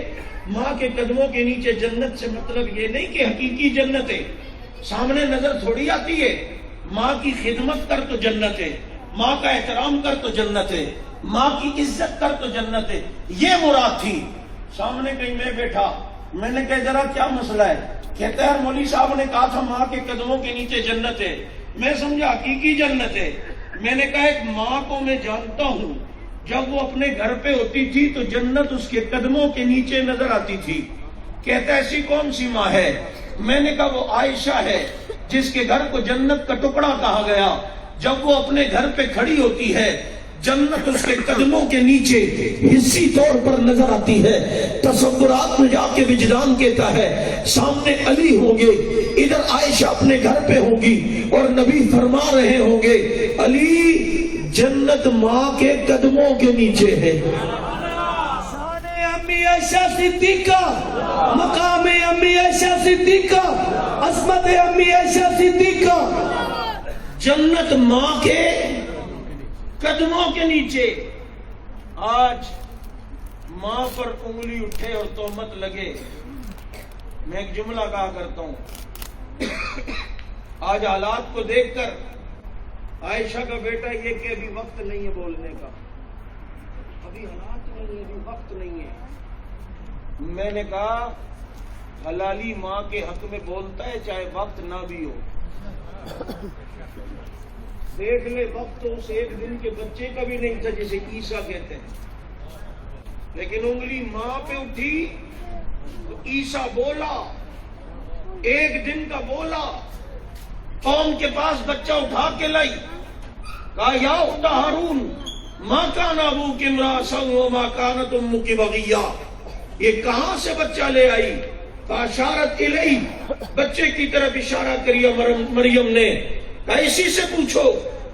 ماں کے قدموں کے نیچے جنت سے مطلب یہ نہیں کہ حقیقی جنت ہے، سامنے نظر تھوڑی آتی ہے. ماں کی خدمت کر تو جنت ہے، ماں کا احترام کر تو جنت ہے، ماں کی عزت کر تو جنت ہے. یہ مراد تھی. سامنے کہیں میں بیٹھا، میں نے کہا ذرا کیا مسئلہ ہے؟ کہتا ہے مولوی صاحب نے کہا تھا ماں کے قدموں کے نیچے جنت ہے، میں سمجھا حقیقی جنت ہے. میں نے کہا ایک ماں کو میں جانتا ہوں، جب وہ اپنے گھر پہ ہوتی تھی تو جنت اس کے قدموں کے نیچے نظر آتی تھی. کہتا ایسی کون سی ماں ہے؟ میں نے کہا وہ عائشہ ہے جس کے گھر کو جنت کا ٹکڑا کہا گیا. جب وہ اپنے گھر پہ کھڑی ہوتی ہے جنت اس کے قدموں کے نیچے حصی طور پر نظر آتی ہے. تصورات میں جا کے وجدان کہتا ہے سامنے علی ہوں گے، ادھر عائشہ اپنے گھر پہ ہوں گی اور نبی فرما رہے ہوں گے علی جنت ماں کے قدموں کے نیچے ہے. شان امی عائشہ صدیقہ، مقام امی عائشہ صدیقہ، عصمت امی عائشہ صدیقہ. جنت ماں کے قدموں کے نیچے. آج ماں پر انگلی اٹھے اور تہمت لگے. میں ایک جملہ کہا کرتا ہوں، آج حالات کو دیکھ کر عائشہ کا بیٹا یہ کہ ابھی وقت نہیں ہے بولنے کا، ابھی حالات نہیں ہے، ابھی وقت نہیں ہے. میں نے کہا حلالی ماں کے حق میں بولتا ہے چاہے وقت نہ بھی ہو. دیکھ لے وقت اس ایک دن کے بچے کا بھی نہیں تھا جسے عیسیٰ کہتے ہیں، لیکن انگلی ماں پہ اٹھی تو عیسیٰ بولا، ایک دن کا بولا. قوم کے پاس بچہ اٹھا کے لائی، کہا یا اخت ہارون ما کان ابوک امرأ سوء وما کانت امک بغیہ. یہ کہاں سے بچہ لے آئی؟ کہا اشارت الیہ، بچے کی طرف اشارہ کیا مریم نے. کہا اسی سے پوچھو.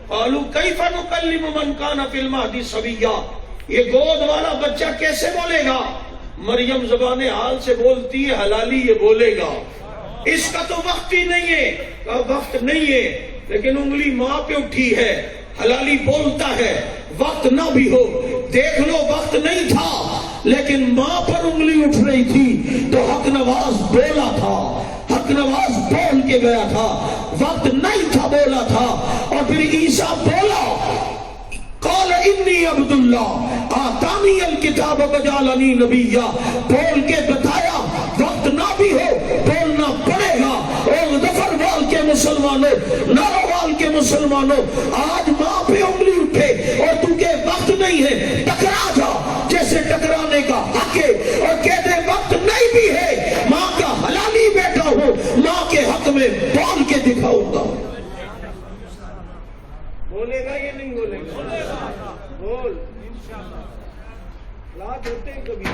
قالوا کیف نکلم من کان فی المہد صبیا، یہ گود والا بچہ کیسے بولے گا؟ مریم زبان حال سے بولتی ہے حلالی یہ بولے گا، اس کا تو وقت ہی نہیں ہے. کہا وقت نہیں ہے لیکن انگلی ماں پہ اٹھی ہے، حلالی بولتا ہے وقت نہ بھی ہو. دیکھ لو وقت نہیں تھا لیکن ماں پر انگلی اٹھ رہی تھی تو حق نواز بولا تھا، حق نواز بول کے گیا تھا. وقت نہیں تھا بولا تھا. اور پھر عیسیٰ بولا قال انی عبد اللہ آتانی الکتاب وجعلنی نبیا، بول کے بتایا وقت نہ بھی ہو بولنا پڑے گا. اور ظفر وال کے مسلمانوں، ناروال کے مسلمانوں، آج ماں پہ انگلی اٹھے اور تو کہ وقت نہیں ہے، ٹکرا جا جیسے ٹکرانے کا حق ہے اور کہتے وقت نہیں بھی ہے. ماں کا حلالی بیٹا ہوں، ماں کے حق میں بول کے دکھاؤں گا. بولے گا یہ نہیں بولے گا؟ بول. حالات ہوتے ہیں کبھی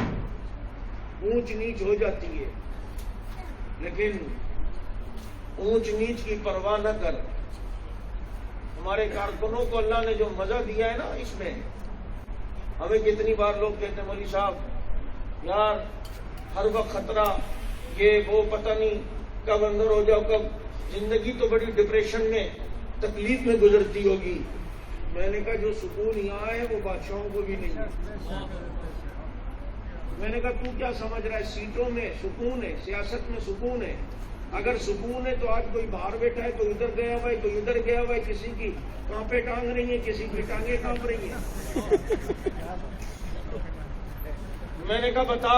اونچ نیچ ہو جاتی ہے، لیکن اونچ نیچ کی پرواہ نہ کر. ہمارے کارکنوں کو اللہ نے جو مزہ دیا ہے نا، اس میں ہمیں کتنی بار لوگ کہتے ہیں مولوی صاحب یار ہر وقت خطرہ، یہ وہ پتہ نہیں کب اندر ہو جاؤ، کب زندگی تو بڑی ڈپریشن میں تکلیف میں گزرتی ہوگی. میں نے کہا جو سکون یہاں ہے وہ بادشاہوں کو بھی نہیں ہے. میں نے کہا تو کیا سمجھ رہا ہے سیٹوں میں سکون ہے، سیاست میں سکون ہے؟ اگر سکون ہے تو آج کوئی باہر بیٹھا ہے، کوئی ادھر گیا ہوا ہے، کوئی ادھر گیا ہوا ہے، کسی کی کانپیں ٹانگ رہی ہیں، کسی کی ٹانگیں کانپ رہی ہیں. میں نے کہا بتا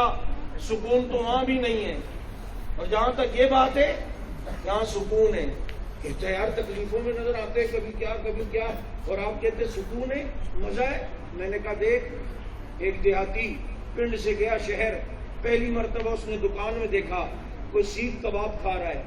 سکون تو وہاں بھی نہیں ہے، اور جہاں تک یہ بات ہے یہاں سکون ہے. کہتے ہیں یار تکلیفوں میں نظر آتے ہیں کبھی کیا، اور آپ کہتے سکون ہے، مزہ ہے. میں نے کہا دیکھ ایک دیہاتی پنڈ سے گیا شہر، پہلی مرتبہ اس نے دکان میں دیکھا کوئی سیخ کباب کھا رہا ہے،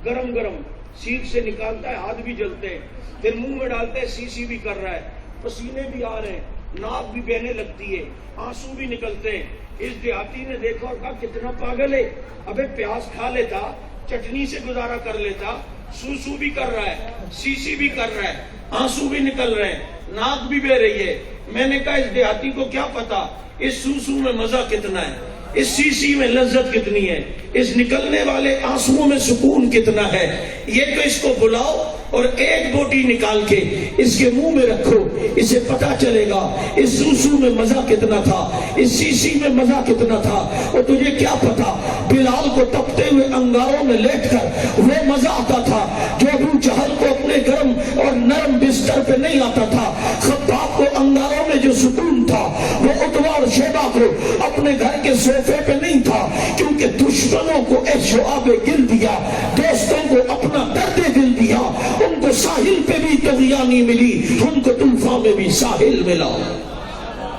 گرم گرم سیخ سے نکالتا ہے، ہاتھ بھی جلتے ہیں، پھر منہ میں ڈالتا ہے، سی بھی کر رہا ہے، پسینے بھی آ رہے ہیں. ناک بھی بہنے لگتی ہے، آنسو بھی نکلتے ہیں۔ اس دیہاتی نے دیکھا اور کہا کتنا پاگل ہے، ابے پیاز کھا لیتا، چٹنی سے گزارا کر لیتا، سو بھی کر رہا ہے، سی بھی کر رہا ہے، آنسو بھی نکل رہے ہیں، ناک بھی بہ رہی ہے۔ میں نے کہا اس دیہاتی کو کیا پتا اس سو میں مزہ کتنا ہے، اس سی میں لذت کتنی ہے، اس نکلنے والے آنسوؤں میں سکون کتنا ہے۔ یہ تو اس کو بلاؤ اور ایک بوٹی نکال کے اس کے منہ میں رکھو، اسے پتا چلے گا اس سوسو میں مزہ کتنا تھا، اس سی میں مزہ کتنا تھا۔ اور تجھے کیا پتا بلال کو تپتے ہوئے انگاروں میں لیٹ کر وہ مزہ آتا تھا جو ابو جہل کو اپنے گرم اور نرم بستر پہ نہیں آتا تھا۔ خباب کو انگاروں میں جو سکون تھا وہ عتبہ اور شیبہ کو اپنے گھر کے صوفے پہ نہیں تھا، کیونکہ دشمنوں کو شعاب گل دیا، دوستوں کو اپنا درد دل دیا، ان کو ساحل پہ بھی طغیانی ملی، ان کو طوفان میں بھی ساحل ملا۔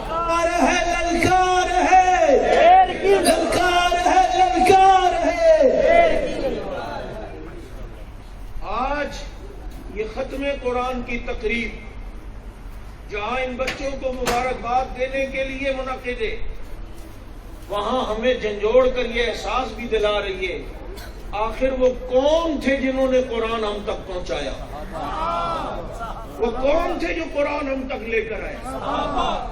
للکار ہے، للکار ہے، للکار ہے۔ آج یہ ختم قرآن کی تقریب جہاں ان بچوں کو مبارکباد دینے کے لیے منعقد ہے، وہاں ہمیں جھنجھوڑ کر یہ احساس بھی دلا رہی ہے آخر وہ کون تھے جنہوں نے قرآن ہم تک پہنچایا، وہ کون تھے جو قرآن ہم تک لے کر آئے،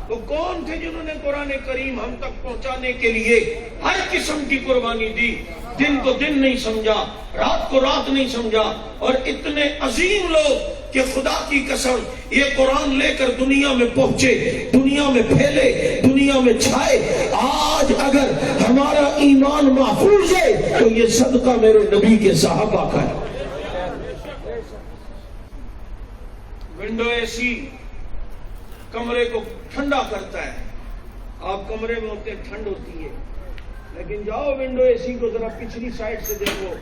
وہ کون تھے جنہوں نے قرآن کریم ہم تک پہنچانے کے لیے ہر قسم کی قربانی دی، دن کو دن نہیں سمجھا، رات کو رات نہیں سمجھا، اور اتنے عظیم لوگ کہ خدا کی قسم یہ قرآن لے کر دنیا میں پہنچے، دنیا میں پھیلے، دنیا میں چھائے۔ آج اگر ہمارا ایمان محفوظ ہے تو یہ صدقہ میرے نبی کے صحابہ کا ہے۔ ونڈو اے سی کمرے کو ٹھنڈا کرتا ہے، آپ کمرے میں ہوتے ٹھنڈ ہوتی ہے، لیکن جاؤ ونڈو اے سی کو ذرا پچھلی سائڈ سے دیکھو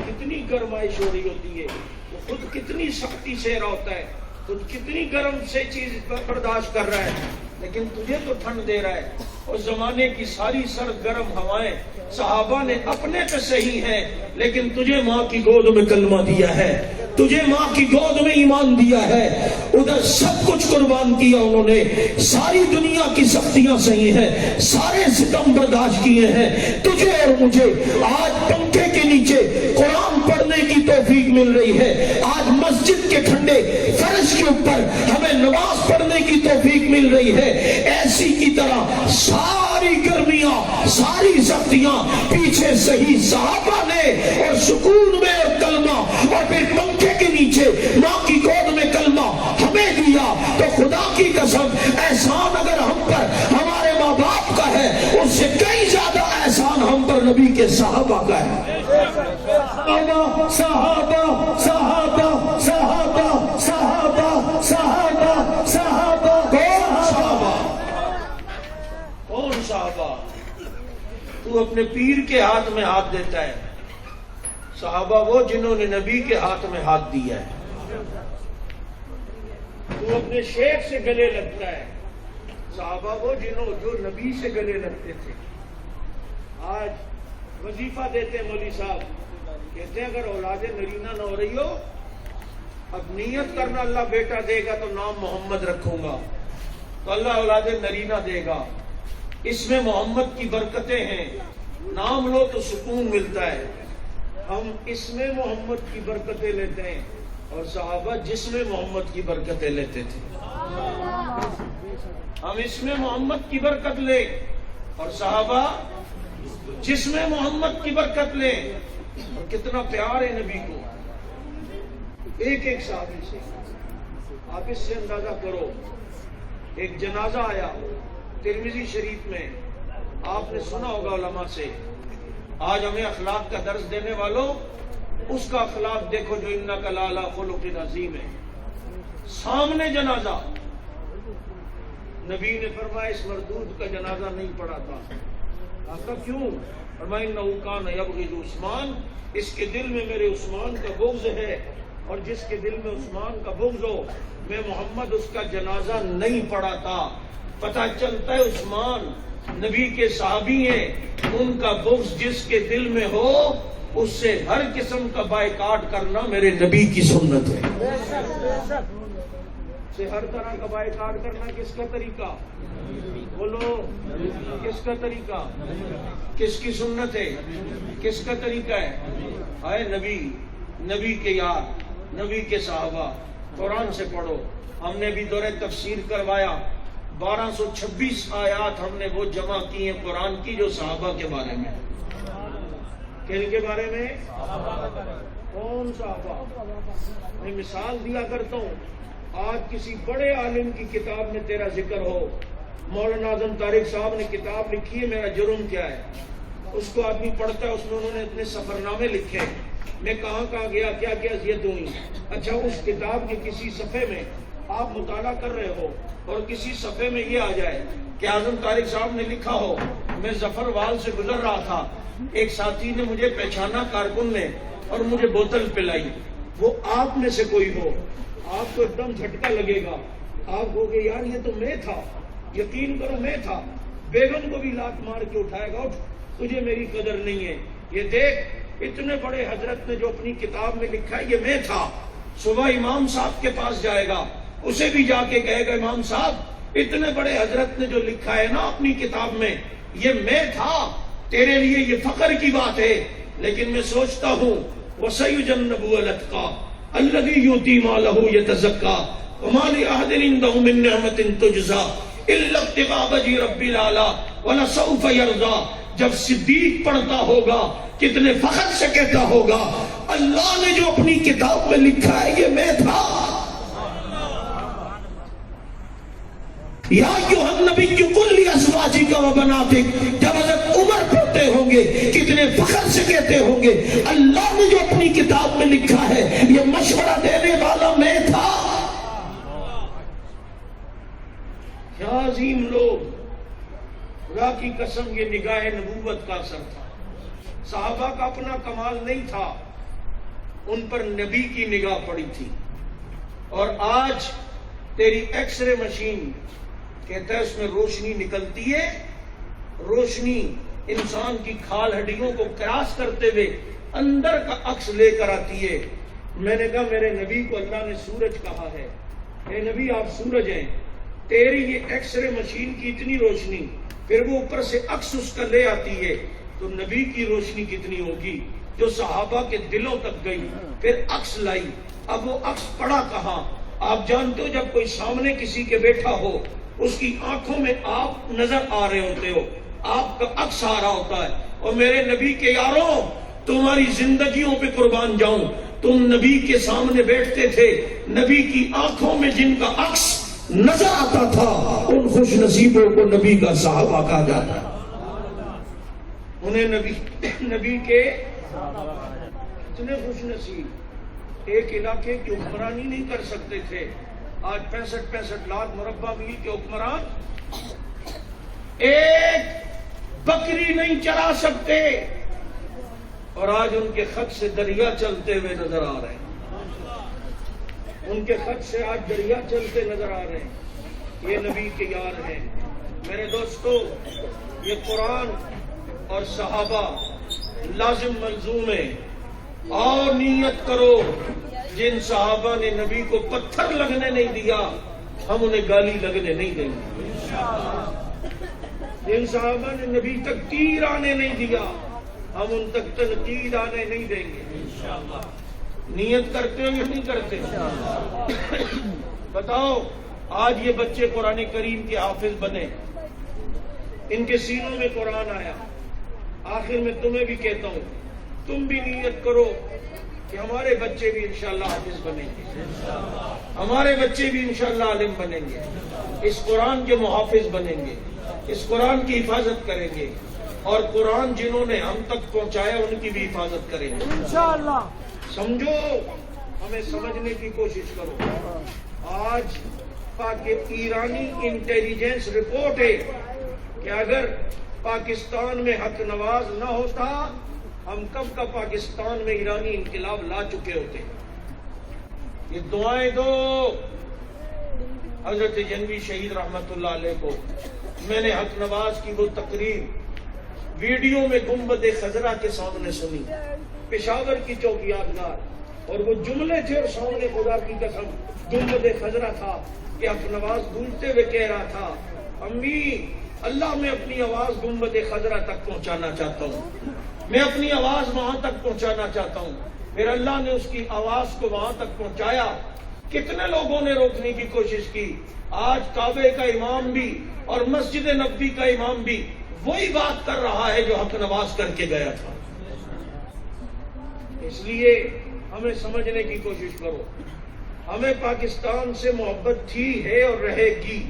کتنی گرمائش ہو رہی ہوتی ہے، وہ خود کتنی سختی سے ہوتا ہے، خود کتنی گرم سے چیز برداشت کر رہا ہے، لیکن تجھے تو ٹھنڈ دے رہا ہے۔ اور زمانے کی ساری سرد گرم ہوائیں صحابہ نے اپنے پہ صحیح ہیں، لیکن تجھے ماں کی گود میں کلمہ دیا ہے، تجھے ماں کی گود میں ایمان دیا ہے، ادھر سب کچھ قربان کیا انہوں نے، ساری دنیا کی سختیاں صحیح ہیں، سارے ستم برداشت کیے ہیں۔ تجھے اور مجھے آج پنکھے کے نیچے قرآن پڑھنے کی توفیق مل رہی ہے، آج مسجد کے ٹھنڈے فرش کے اوپر ہمیں نماز پڑھنے کی توفیق مل رہی ہے۔ ایسی کی طرح ساری گرمیاں، ساری سختیاں پیچھے صحیح صحابہ نے، اور سکون میں اور کلمہ، اور پھر پنکھے کے نیچے ماں کی گود میں کلمہ ہمیں دیا۔ تو خدا کی قسم احسان اگر ہم پر ہمارے ماں باپ کا ہے، اس سے کئی زیادہ احسان ہم پر نبی کے صحابہ کا ہے۔ صحابہ صحابہ صحابہ صحابہ صحابہ صحابہ صحابہ، کون صحابہ؟ تو اپنے پیر کے ہاتھ میں ہاتھ دیتا ہے، صحابہ وہ جنہوں نے نبی کے ہاتھ میں ہاتھ دیا ہے۔ تو اپنے شیخ سے گلے لگتا ہے، صحابہ وہ جو نبی سے گلے لگتے تھے۔ آج وظیفہ دیتے مولوی صاحب، کہتے ہیں اگر اولاد نرینہ نہ ہو رہی ہو، اب نیت کرنا اللہ بیٹا دے گا تو نام محمد رکھوں گا، تو اللہ اولاد نرینہ دے گا، اس میں محمد کی برکتیں ہیں، نام لو تو سکون ملتا ہے۔ ہم اس میں محمد کی برکتیں لیتے ہیں، اور صحابہ جس میں محمد کی برکتیں لیتے تھے۔ ہم اس میں محمد کی برکت لیں، اور صحابہ جس میں محمد کی برکت لیں۔ اور کتنا پیار ہے نبی کو ایک ایک صحابی سے، آپ اس سے اندازہ کرو۔ ایک جنازہ آیا ترمذی شریف میں، آپ نے سنا ہوگا علماء سے، آج ہمیں اخلاق کا درس دینے والوں اس کا اخلاق دیکھو جو انک لعلی خلق عظیم ہے۔ سامنے جنازہ، نبی نے فرمایا اس مردود کا جنازہ نہیں پڑھا تھا۔ آقا کیوں؟ فرمایا انہ کان یبغض عثمان، اس کے دل میں میرے عثمان کا بغض ہے، اور جس کے دل میں عثمان کا بغض ہو میں محمد اس کا جنازہ نہیں پڑھا تھا۔ پتہ چلتا ہے عثمان نبی کے صحابی ہیں، ان کا بغض جس کے دل میں ہو اس سے ہر قسم کا بائیکاٹ کرنا میرے نبی کی سنت ہے۔ سے ہر طرح کا بائیکاٹ کرنا کس کا طریقہ؟ بولو، کس کا طریقہ؟ کس کی سنت ہے؟ کس کا طریقہ ہے؟ آئے نبی کے یار، نبی کے صحابہ، قرآن سے پڑھو۔ ہم نے بھی دورہ تفسیر کروایا، 1226 آیات ہم نے وہ جمع کی ہیں قرآن کی جو صحابہ کے بارے میں۔ کن کے بارے میں؟ کون صحابہ؟ میں مثال دیا کرتا ہوں، آج کسی بڑے عالم کی کتاب میں تیرا ذکر ہو، مولانا اعظم طارق صاحب نے کتاب لکھی ہے میرا جرم کیا ہے، اس کو آدمی پڑھتا ہے، اس میں انہوں نے اتنے سفر نامے لکھے، میں کہاں گیا، کیا کیا اذیت ہوئی۔ اچھا، اس کتاب کے کسی صفحے میں آپ مطالعہ کر رہے ہو اور کسی صفحے میں یہ آ جائے کہ اعظم طارق صاحب نے لکھا ہو، میں ظفر وال سے گزر رہا تھا، ایک ساتھی نے مجھے پہچانا کارکن نے اور مجھے بوتل پلائی، وہ آپ میں سے کوئی ہو، آپ کو ایک دم جھٹکا لگے گا، آپ کہو گے یار یہ تو میں تھا، یقین کرو میں تھا، بیگم کو بھی لات مار کے اٹھائے گا، اٹھ تجھے میری قدر نہیں ہے، یہ دیکھ اتنے بڑے حضرت نے جو اپنی کتاب میں لکھا ہے یہ میں تھا۔ صبح امام صاحب کے پاس جائے گا، اسے بھی جا کے کہے گا امام صاحب اتنے بڑے حضرت نے جو لکھا ہے نا اپنی کتاب میں یہ میں تھا، تیرے لیے یہ فخر کی بات ہے، لیکن میں سوچتا ہوں وَسَيُجَنَّبُهُ الْأَتْقَى الَّذِي يُؤْتِي مَالَهُ يَتَزَكَّى وَمَا لِأَحَدٍ عِندَهُ مِن نِّعْمَةٍ تُجْزَى إِلَّا ابْتِغَاءَ وَجْهِ رَبِّ الْأَعْلَى وَلَسَوْفَ يَرْضَى۔ جب صدیق پڑھتا ہوگا کتنے فخر سے کہتا ہوگا اللہ نے جو اپنی کتاب میں لکھا ہے یہ میں تھا۔ یا ایھا النبی قل لازواجک و بناتک، جب حضرت عمر پڑھتے ہوں گے کتنے فخر سے کہتے ہوں گے اللہ نے جو اپنی کتاب میں لکھا ہے یہ مشورہ دینے والا میں تھا۔ کیا عظیم لوگ، خدا کی قسم یہ نگاہ نبوت کا اثر تھا۔ صحابہ کا اپنا کمال نہیں تھا، ان پر نبی کی نگاہ پڑی تھی۔ اور آج تیری ایکس رے مشین کہتا ہے اس میں روشنی نکلتی ہے، روشنی انسان کی کھال ہڈیوں کو کراس کرتے ہوئے اندر کا عکس لے کر آتی ہے۔ میں نے کہا میرے نبی کو اللہ نے سورج کہا ہے، اے نبی آپ سورج ہیں، تیری یہ ایکس رے مشین کی اتنی روشنی، پھر وہ اوپر سے عکس اس کا لے آتی ہے، تو نبی کی روشنی کتنی ہوگی جو صحابہ کے دلوں تک گئی، پھر عکس لائی۔ اب وہ عکس پڑا کہاں؟ آپ جانتے ہو جب کوئی سامنے کسی کے بیٹھا ہو اس کی آنکھوں میں آپ نظر آ رہے ہوتے ہو، آپ کا عکس آ رہا ہوتا ہے۔ اور میرے نبی کے یاروں، تمہاری زندگیوں پہ قربان جاؤں، تم نبی کے سامنے بیٹھتے تھے، نبی کی آنکھوں میں جن کا عکس نظر آتا تھا ان خوش نصیبوں کو نبی کا صحابہ کہا جاتا ہے۔ انہیں نبی کے اتنے خوش نصیب، ایک علاقے کی حکمرانی نہیں کر سکتے تھے، آج 65 لاکھ مربع میل کے حکمران ایک بکری نہیں چرا سکتے، اور آج ان کے خط سے دریا چلتے ہوئے نظر آ رہے ہیں، ان کے خط سے آج دریا چلتے نظر آ رہے ہیں۔ یہ نبی کے یار ہیں۔ میرے دوستو، یہ قرآن اور صحابہ لازم ملزوم ہے۔ اور نیت کرو، جن صحابہ نے نبی کو پتھر لگنے نہیں دیا ہم انہیں گالی لگنے نہیں دیں گے، جن صحابہ نے نبی تک تیر آنے نہیں دیا ہم ان تک تنقید آنے نہیں دیں گے۔ نیت کرتے ہو یا نہیں کرتے؟ بتاؤ، آج یہ بچے قرآن کریم کے حافظ بنے، ان کے سینوں میں قرآن آیا، آخر میں تمہیں بھی کہتا ہوں تم بھی نیت کرو کہ ہمارے بچے بھی انشاءاللہ حافظ بنیں گے، ہمارے بچے بھی انشاءاللہ عالم بنیں گے، اس قرآن کے محافظ بنیں گے، اس قرآن کی حفاظت کریں گے، اور قرآن جنہوں نے ہم تک پہنچایا ان کی بھی حفاظت کریں گے انشاءاللہ۔ سمجھو، ہمیں سمجھنے کی کوشش کرو۔ آج ایرانی انٹیلیجنس رپورٹ ہے کہ اگر پاکستان میں حق نواز نہ ہوتا ہم کب کا پاکستان میں ایرانی انقلاب لا چکے ہوتے۔ یہ دعائیں دو حضرت جنوی شہید رحمت اللہ علیہ کو۔ میں نے حق نواز کی وہ تقریر ویڈیو میں گنبد خضرا کے سامنے سنی، پشاور کی چوک یادگار، اور وہ جملے تھے، اور سامنے خدا کی قسم گنبد خضرا تھا کہ حق نواز گونجتے ہوئے کہہ رہا تھا، امی اللہ میں اپنی آواز گنبد خضرا تک پہنچانا چاہتا ہوں، میں اپنی آواز وہاں تک پہنچانا چاہتا ہوں۔ پھر اللہ نے اس کی آواز کو وہاں تک پہنچایا۔ کتنے لوگوں نے روکنے کی کوشش کی، آج کعبے کا امام بھی اور مسجد نبوی کا امام بھی وہی بات کر رہا ہے جو حق نواز کر کے گیا تھا۔ اس لیے ہمیں سمجھنے کی کوشش کرو، ہمیں پاکستان سے محبت تھی، ہے اور رہے گی۔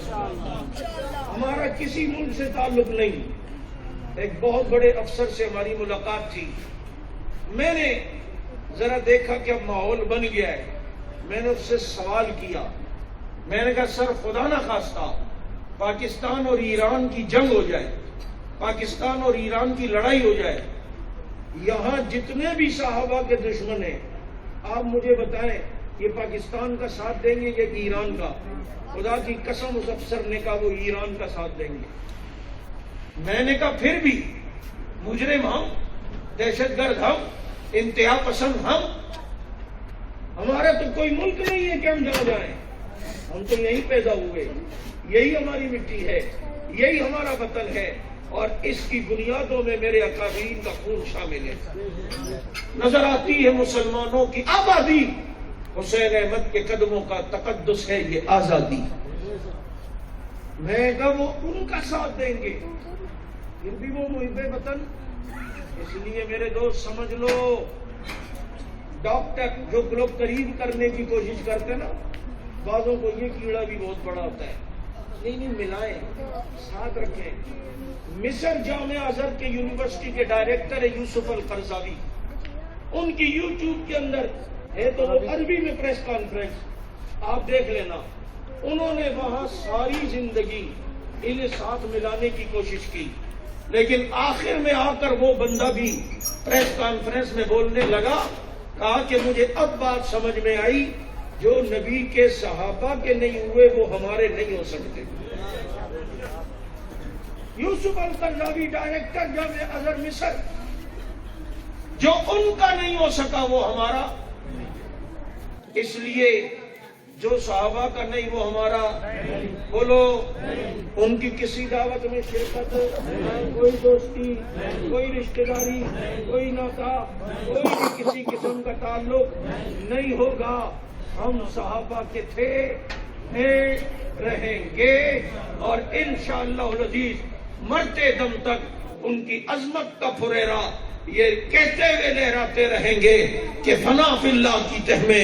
ہمارا کسی ملک سے تعلق نہیں۔ ایک بہت بڑے افسر سے ہماری ملاقات تھی، میں نے ذرا دیکھا کہ اب ماحول بن گیا ہے، میں نے اس سے سوال کیا، میں نے کہا سر خدا نہ خواستہ پاکستان اور ایران کی جنگ ہو جائے، پاکستان اور ایران کی لڑائی ہو جائے، یہاں جتنے بھی صحابہ کے دشمن ہیں آپ مجھے بتائیں یہ پاکستان کا ساتھ دیں گے یا ایران کا؟ خدا کی قسم اس افسر نے کہا وہ ایران کا ساتھ دیں گے۔ میں نے کہا پھر بھی مجرم ہم، دہشت گرد ہم، انتہا پسند ہم، ہمارا تو کوئی ملک نہیں ہے کہ ہم جہاں جائیں، ہم تو یہیں پیدا ہوئے، یہی ہماری مٹی ہے، یہی ہمارا وطن ہے، اور اس کی بنیادوں میں میرے اکابرین کا خون شامل ہے۔ نظر آتی ہے مسلمانوں کی آبادی، حسین احمد کے قدموں کا تقدس ہے یہ آزادی۔ میں کہا وہ ان کا ساتھ دیں گے، پھر بھی وہ محب وطن۔ اس لیے میرے دوست سمجھ لو، ڈاکٹر جو لوگ قریب کرنے کی کوشش کرتے نا، بعضوں کو یہ کیڑا بھی بہت بڑا ہوتا ہے، نہیں ملائیں، ساتھ رکھیں۔ مصر جامعہ ازہر کے یونیورسٹی کے ڈائریکٹر ہے یوسف القرضاوی، ان کی یوٹیوب کے اندر ہے تو وہ عربی میں پریس کانفرنس آپ دیکھ لینا، انہوں نے وہاں ساری زندگی انہیں ساتھ ملانے کی کوشش کی، لیکن آخر میں آ کر وہ بندہ بھی پریس کانفرنس میں بولنے لگا، کہا کہ مجھے اب بات سمجھ میں آئی، جو نبی کے صحابہ کے نہیں ہوئے وہ ہمارے نہیں ہو سکتے۔ یوسف القرضاوی ڈائریکٹر جامعہ ازہر مصر، جو ان کا نہیں ہو سکا وہ ہمارا، اس لیے جو صحابہ کا نہیں وہ ہمارا۔ بولو ان کی کسی دعوت میں شرکت، کوئی دوستی، کوئی رشتہ داری، کوئی ناتا، کوئی بھی کسی قسم کا تعلق نہیں ہوگا۔ ہم صحابہ کے تھے، ہیں، رہیں گے، اور انشاءاللہ العزیز مرتے دم تک ان کی عظمت کا پھریرا یہ کہتے ہوئے لہراتے رہیں گے کہ فنا فی اللہ کی تہ میں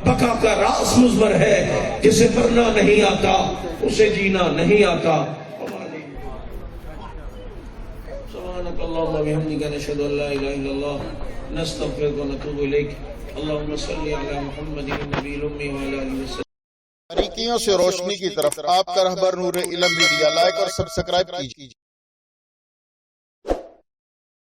بقا کا راز مضمر ہے، جسے مرنا نہیں آتا اسے جینا نہیں آتا۔ سبحانک اللہم و بحمدک نشہد ان لا الہ الا اللہ نستغفرک و نتوب الیک۔ اللہم صلی علی محمد النبی الامی وعلی آلہ وسلم۔ باریکیوں سے روشنی کی طرف آپ کا رہبر نور علم میڈیا، لائک اور سبسکرائب کیجیے۔